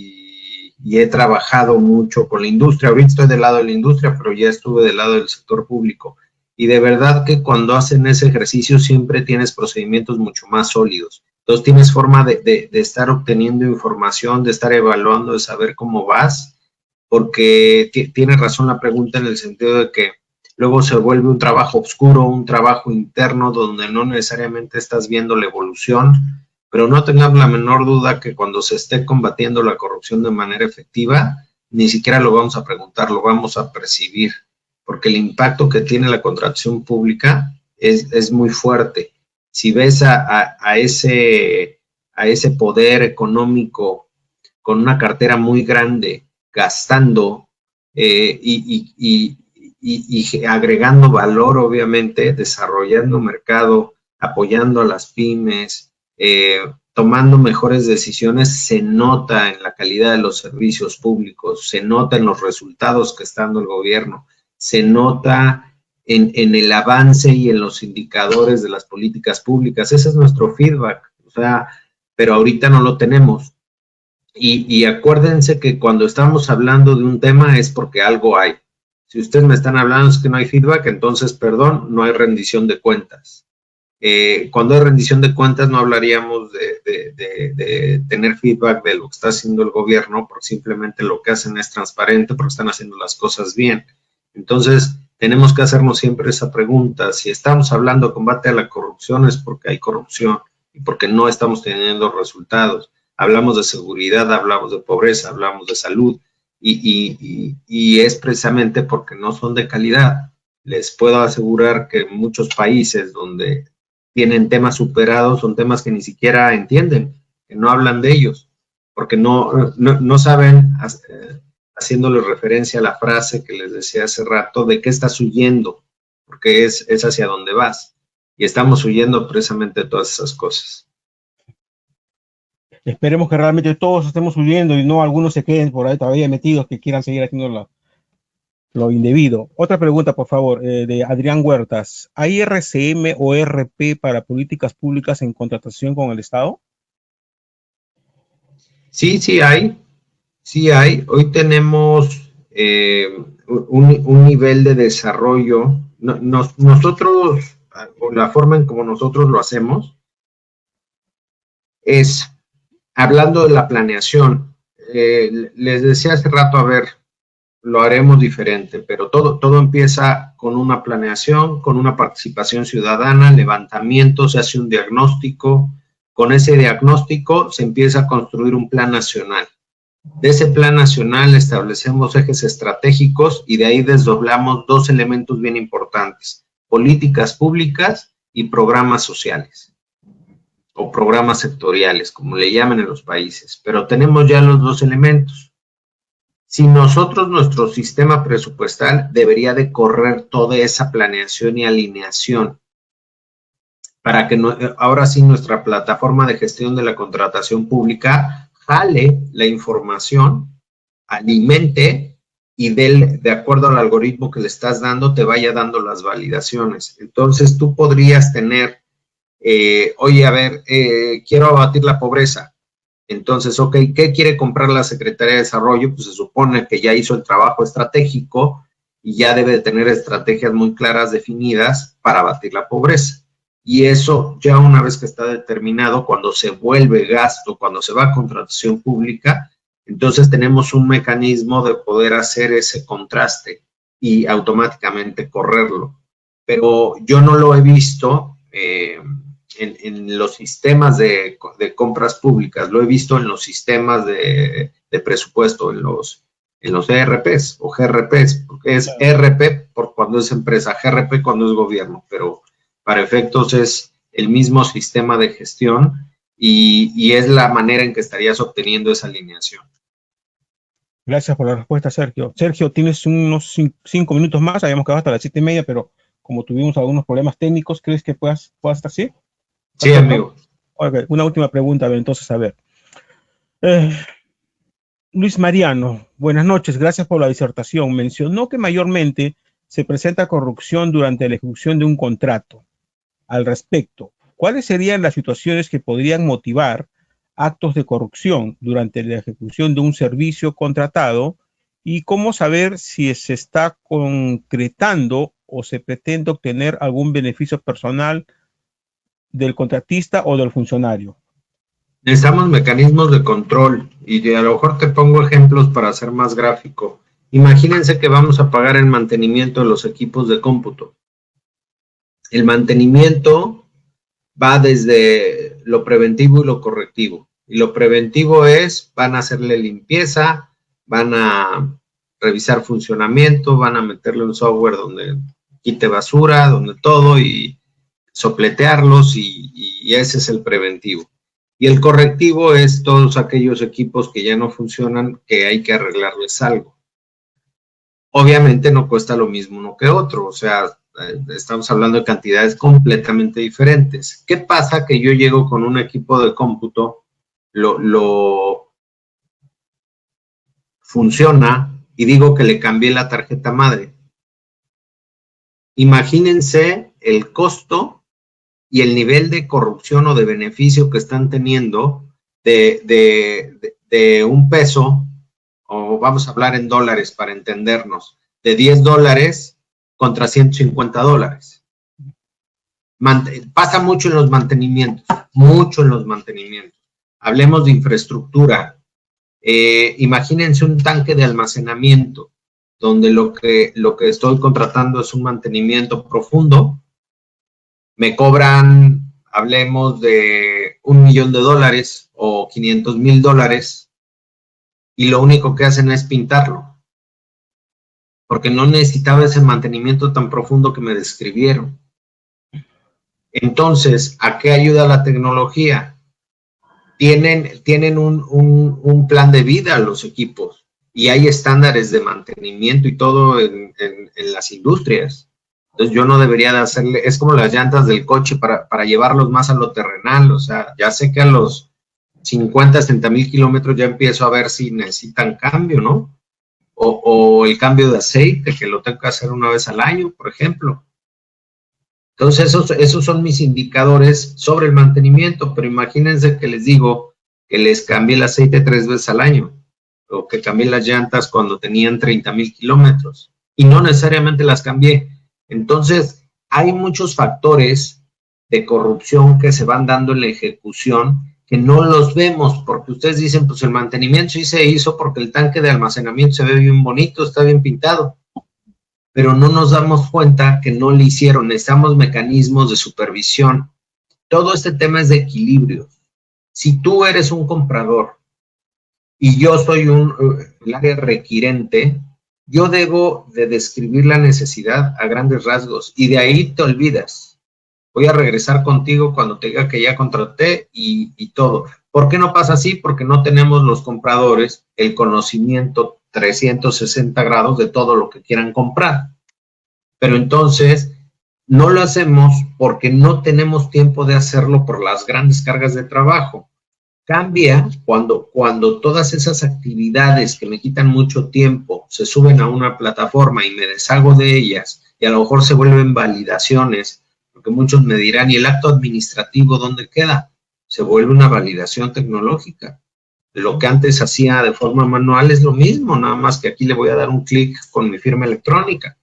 he trabajado mucho con la industria. Ahorita estoy del lado de la industria, pero ya estuve del lado del sector público. Y de verdad que cuando hacen ese ejercicio siempre tienes procedimientos mucho más sólidos. Entonces tienes forma de estar obteniendo información, de estar evaluando, de saber cómo vas, porque tiene razón la pregunta en el sentido de que luego se vuelve un trabajo oscuro, un trabajo interno donde no necesariamente estás viendo la evolución, pero no tengamos la menor duda que cuando se esté combatiendo la corrupción de manera efectiva, ni siquiera lo vamos a preguntar, lo vamos a percibir, porque el impacto que tiene la contratación pública es muy fuerte. Si ves a ese poder económico con una cartera muy grande, gastando y agregando valor, obviamente, desarrollando mercado, apoyando a las pymes, tomando mejores decisiones, se nota en la calidad de los servicios públicos, se nota en los resultados que está dando el gobierno, se nota en el avance y en los indicadores de las políticas públicas. Ese es nuestro feedback, o sea, pero ahorita no lo tenemos. Y acuérdense que cuando estamos hablando de un tema es porque algo hay. Si ustedes me están hablando es que no hay feedback, entonces, perdón, no hay rendición de cuentas. Cuando hay rendición de cuentas no hablaríamos de tener feedback de lo que está haciendo el gobierno, porque simplemente lo que hacen es transparente, porque están haciendo las cosas bien. Entonces, tenemos que hacernos siempre esa pregunta. Si estamos hablando de combate a la corrupción es porque hay corrupción y porque no estamos teniendo resultados. Hablamos de seguridad, hablamos de pobreza, hablamos de salud y es precisamente porque no son de calidad. Les puedo asegurar que muchos países donde tienen temas superados son temas que ni siquiera entienden, que no hablan de ellos, porque no saben, haciéndole referencia a la frase que les decía hace rato, de qué estás huyendo, porque es hacia dónde vas. Y estamos huyendo precisamente de todas esas cosas. Esperemos que realmente todos estemos huyendo y no algunos se queden por ahí todavía metidos que quieran seguir haciendo lo indebido. Otra pregunta, por favor, de Adrián Huertas. ¿Hay RCM o RP para políticas públicas en contratación con el Estado? Sí, sí hay. Sí hay. Hoy tenemos un nivel de desarrollo. Nosotros, o la forma en como nosotros lo hacemos, es hablando de la planeación. Les decía hace rato, a ver, lo haremos diferente, pero todo empieza con una planeación, con una participación ciudadana, levantamiento, se hace un diagnóstico, con ese diagnóstico se empieza a construir un plan nacional. De ese plan nacional establecemos ejes estratégicos y de ahí desdoblamos dos elementos bien importantes: políticas públicas y programas sociales o programas sectoriales, como le llaman en los países. Pero tenemos ya los dos elementos. Si nosotros, nuestro sistema presupuestal debería de correr toda esa planeación y alineación para que ahora sí nuestra plataforma de gestión de la contratación pública jale la información, alimente y de acuerdo al algoritmo que le estás dando, te vaya dando las validaciones. Entonces tú podrías tener, oye, a ver, quiero abatir la pobreza. Entonces, ok, ¿qué quiere comprar la Secretaría de Desarrollo? Pues se supone que ya hizo el trabajo estratégico y ya debe de tener estrategias muy claras definidas para abatir la pobreza. Y eso ya una vez que está determinado, cuando se vuelve gasto, cuando se va a contratación pública, entonces tenemos un mecanismo de poder hacer ese contraste y automáticamente correrlo. Pero yo no lo he visto en los sistemas de compras públicas, lo he visto en los sistemas de presupuesto, en los ERPs o GRPs, porque es ERP por cuando es empresa, GRP cuando es gobierno, pero para efectos es el mismo sistema de gestión y es la manera en que estarías obteniendo esa alineación. Gracias por la respuesta, Sergio. Sergio, tienes unos 5 minutos más, habíamos quedado hasta las 7:30, pero como tuvimos algunos problemas técnicos, ¿crees que puedas estar así? Sí, amigo. Okay, una última pregunta, entonces, a ver. Luis Mariano, buenas noches, gracias por la disertación. Mencionó que mayormente se presenta corrupción durante la ejecución de un contrato. Al respecto, ¿cuáles serían las situaciones que podrían motivar actos de corrupción durante la ejecución de un servicio contratado y cómo saber si se está concretando o se pretende obtener algún beneficio personal del contratista o del funcionario? Necesitamos mecanismos de control y a lo mejor te pongo ejemplos para ser más gráfico. Imagínense que vamos a pagar el mantenimiento de los equipos de cómputo. El mantenimiento va desde lo preventivo y lo correctivo. Y lo preventivo es, van a hacerle limpieza, van a revisar funcionamiento, van a meterle un software donde quite basura, donde todo y sopletearlos y ese es el preventivo. Y el correctivo es todos aquellos equipos que ya no funcionan, que hay que arreglarles algo. Obviamente no cuesta lo mismo uno que otro, o sea, estamos hablando de cantidades completamente diferentes. ¿Qué pasa que yo llego con un equipo de cómputo, lo funciona y digo que le cambié la tarjeta madre? Imagínense el costo y el nivel de corrupción o de beneficio que están teniendo de un peso, o vamos a hablar en dólares para entendernos, de $10 contra $150. Pasa mucho en los mantenimientos, Hablemos de infraestructura. Imagínense un tanque de almacenamiento donde lo que estoy contratando es un mantenimiento profundo. Me cobran, hablemos de $1 millón o $500,000 y lo único que hacen es pintarlo, porque no necesitaba ese mantenimiento tan profundo que me describieron. Entonces, ¿a qué ayuda la tecnología? Tienen un plan de vida los equipos y hay estándares de mantenimiento y todo en las industrias. Entonces yo no debería de hacerle, es como las llantas del coche para llevarlos más a lo terrenal, o sea, ya sé que a los 50, 60 mil kilómetros ya empiezo a ver si necesitan cambio, ¿no? O el cambio de aceite, que lo tengo que hacer una vez al año, por ejemplo. Entonces esos son mis indicadores sobre el mantenimiento, pero imagínense que les digo que les cambié el aceite 3 veces al año, o que cambié las llantas cuando tenían 30 mil kilómetros, y no necesariamente las cambié. Entonces, hay muchos factores de corrupción que se van dando en la ejecución que no los vemos, porque ustedes dicen, pues el mantenimiento sí se hizo porque el tanque de almacenamiento se ve bien bonito, está bien pintado, pero no nos damos cuenta que no le hicieron. Necesitamos mecanismos de supervisión. Todo este tema es de equilibrio. Si tú eres un comprador y yo soy el área requirente, yo debo de describir la necesidad a grandes rasgos y de ahí te olvidas. Voy a regresar contigo cuando te diga que ya contraté y todo. ¿Por qué no pasa así? Porque no tenemos los compradores el conocimiento 360 grados de todo lo que quieran comprar. Pero entonces no lo hacemos porque no tenemos tiempo de hacerlo por las grandes cargas de trabajo. Cambia cuando todas esas actividades que me quitan mucho tiempo se suben a una plataforma y me deshago de ellas y a lo mejor se vuelven validaciones, porque muchos me dirán, ¿y el acto administrativo dónde queda? Se vuelve una validación tecnológica. Lo que antes hacía de forma manual es lo mismo, nada más que aquí le voy a dar un clic con mi firma electrónica.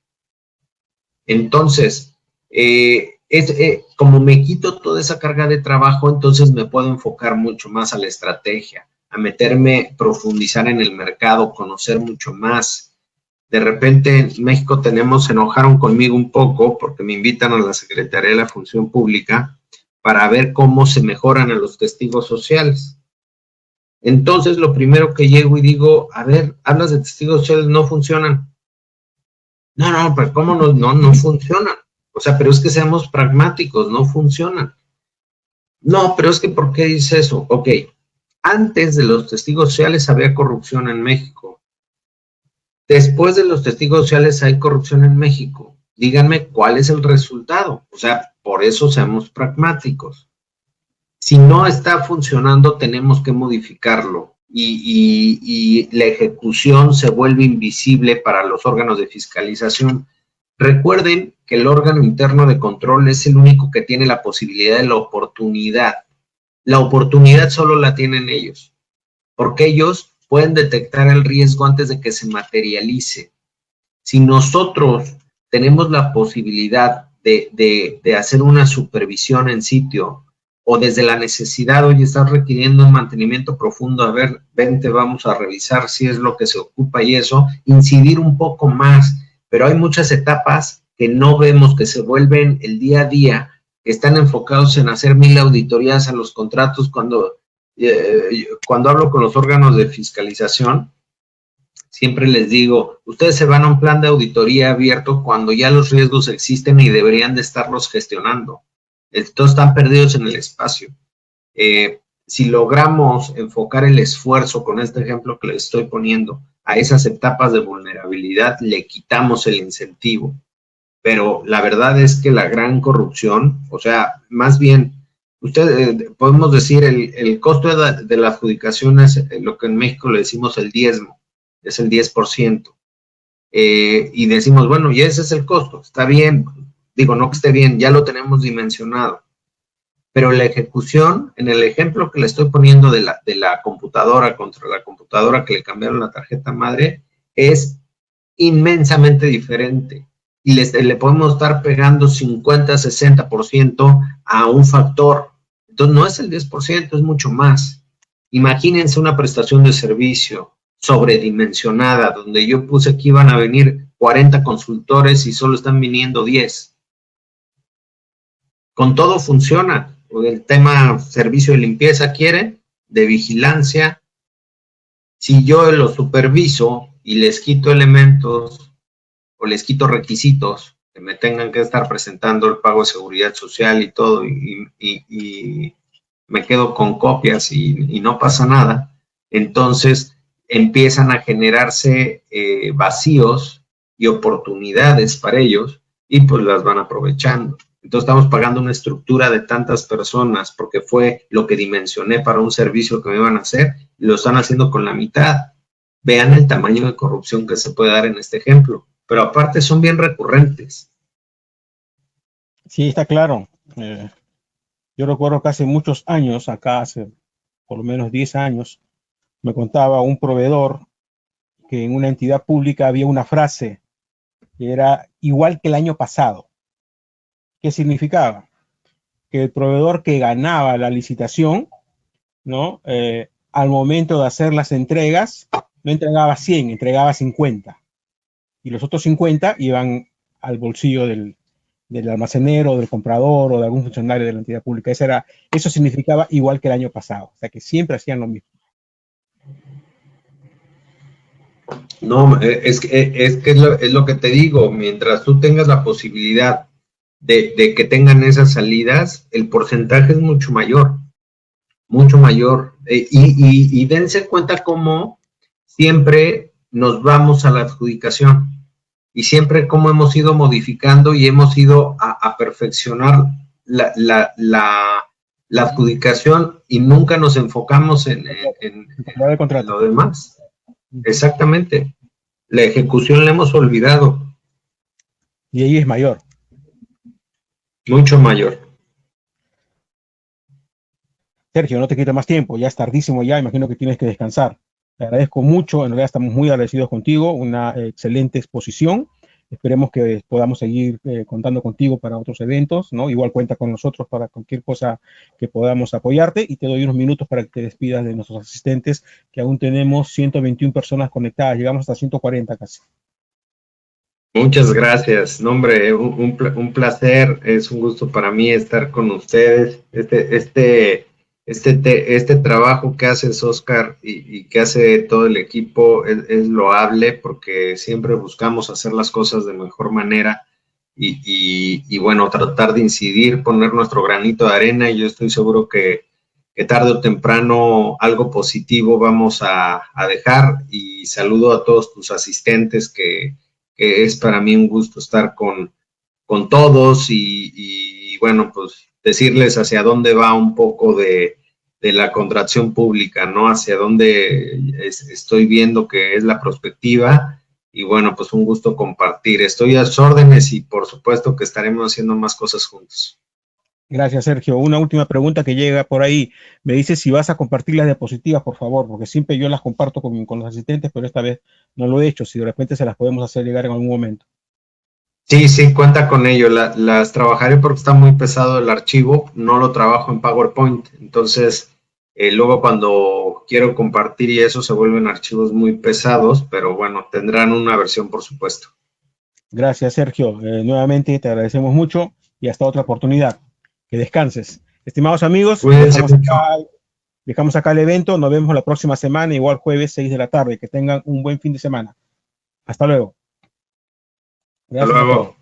Entonces, como me quito toda esa carga de trabajo, entonces me puedo enfocar mucho más a la estrategia, a meterme, profundizar en el mercado, conocer mucho más. De repente en México se enojaron conmigo un poco porque me invitan a la Secretaría de la Función Pública para ver cómo se mejoran a los testigos sociales. Entonces, lo primero que llego y digo, a ver, hablas de testigos sociales, no funcionan. No, pero ¿cómo no funcionan? O sea, pero es que seamos pragmáticos, no funcionan. No, pero es que ¿por qué dice eso? Ok, antes de los testigos sociales había corrupción en México. Después de los testigos sociales hay corrupción en México. Díganme cuál es el resultado. O sea, por eso seamos pragmáticos. Si no está funcionando, tenemos que modificarlo. Y la ejecución se vuelve invisible para los órganos de fiscalización. Recuerden que el órgano interno de control es el único que tiene la posibilidad de la oportunidad. La oportunidad solo la tienen ellos, porque ellos pueden detectar el riesgo antes de que se materialice. Si nosotros tenemos la posibilidad de hacer una supervisión en sitio, o desde la necesidad, oye, estás requiriendo un mantenimiento profundo, a ver, vente, vamos a revisar si es lo que se ocupa y eso, incidir un poco más, pero hay muchas etapas que no vemos, que se vuelven el día a día, que están enfocados en hacer 1000 auditorías a los contratos. Cuando hablo con los órganos de fiscalización, siempre les digo, ustedes se van a un plan de auditoría abierto cuando ya los riesgos existen y deberían de estarlos gestionando. Todos están perdidos en el espacio. Si logramos enfocar el esfuerzo con este ejemplo que les estoy poniendo a esas etapas de vulnerabilidad, le quitamos el incentivo. Pero la verdad es que la gran corrupción, o sea, más bien, podemos decir, el costo de la adjudicación es lo que en México le decimos el diezmo, es el 10%. Y decimos, bueno, y ese es el costo, está bien. Digo, no que esté bien, ya lo tenemos dimensionado. Pero la ejecución, en el ejemplo que le estoy poniendo de la computadora contra la computadora que le cambiaron la tarjeta madre, es inmensamente diferente. Y le podemos estar pegando 50, 60% a un factor. Entonces, no es el 10%, es mucho más. Imagínense una prestación de servicio sobredimensionada, donde yo puse que iban a venir 40 consultores y solo están viniendo 10. Con todo funciona. El tema servicio de limpieza quiere, de vigilancia. Si yo lo superviso y les quito elementos o les quito requisitos que me tengan que estar presentando el pago de seguridad social y todo, y me quedo con copias y no pasa nada, entonces empiezan a generarse vacíos y oportunidades para ellos y pues las van aprovechando. Entonces estamos pagando una estructura de tantas personas porque fue lo que dimensioné para un servicio que me iban a hacer y lo están haciendo con la mitad. Vean el tamaño de corrupción que se puede dar en este ejemplo, pero aparte son bien recurrentes. Sí, está claro. Yo recuerdo que hace muchos años, acá hace por lo menos 10 años, me contaba un proveedor que en una entidad pública había una frase que era igual que el año pasado. ¿Qué significaba? Que el proveedor que ganaba la licitación, ¿no? Al momento de hacer las entregas, no entregaba 100, entregaba 50. Y los otros 50 iban al bolsillo del almacenero, del comprador o de algún funcionario de la entidad pública. Eso significaba igual que el año pasado. O sea, que siempre hacían lo mismo. No, es lo que te digo, mientras tú tengas la posibilidad de que tengan esas salidas, el porcentaje es mucho mayor, mucho mayor. Y dense cuenta cómo siempre nos vamos a la adjudicación y siempre cómo hemos ido modificando y hemos ido a perfeccionar la, la, la, la adjudicación y nunca nos enfocamos El en contrato. lo demás. Exactamente. La ejecución la hemos olvidado, Y ahí es mayor. mucho mayor. Sergio, no te quito más tiempo, ya es tardísimo ya, imagino que tienes que descansar. Te agradezco mucho, en realidad estamos muy agradecidos contigo, una excelente exposición. Esperemos que podamos seguir contando contigo para otros eventos, ¿no? Igual cuenta con nosotros para cualquier cosa que podamos apoyarte y te doy unos minutos para que te despidas de nuestros asistentes, que aún tenemos 121 personas conectadas, llegamos hasta 140 casi. Muchas gracias. No, hombre, un placer, es un gusto para mí estar con ustedes. Este trabajo que haces, Oscar, y que hace todo el equipo es loable porque siempre buscamos hacer las cosas de mejor manera y bueno, tratar de incidir, poner nuestro granito de arena y yo estoy seguro que tarde o temprano algo positivo vamos a dejar y saludo a todos tus asistentes que es para mí un gusto estar con todos y bueno, pues decirles hacia dónde va un poco de la contratación pública, ¿no? Hacia dónde estoy viendo que es la perspectiva y bueno, pues un gusto compartir. Estoy a sus órdenes y por supuesto que estaremos haciendo más cosas juntos. Gracias, Sergio. Una última pregunta que llega por ahí. Me dice si vas a compartir las diapositivas, por favor, porque siempre yo las comparto con los asistentes, pero esta vez no lo he hecho. Si de repente se las podemos hacer llegar en algún momento. Sí, sí, cuenta con ello. Las trabajaré porque está muy pesado el archivo. No lo trabajo en PowerPoint. Entonces, luego cuando quiero compartir y eso se vuelven archivos muy pesados, pero bueno, tendrán una versión, por supuesto. Gracias, Sergio. Nuevamente te agradecemos mucho y hasta otra oportunidad. Que descanses. Estimados amigos, Cuídense mucho. dejamos acá el evento. Nos vemos la próxima semana, igual jueves 6 de la tarde. Que tengan un buen fin de semana. Hasta luego. Hasta Gracias a todos. luego.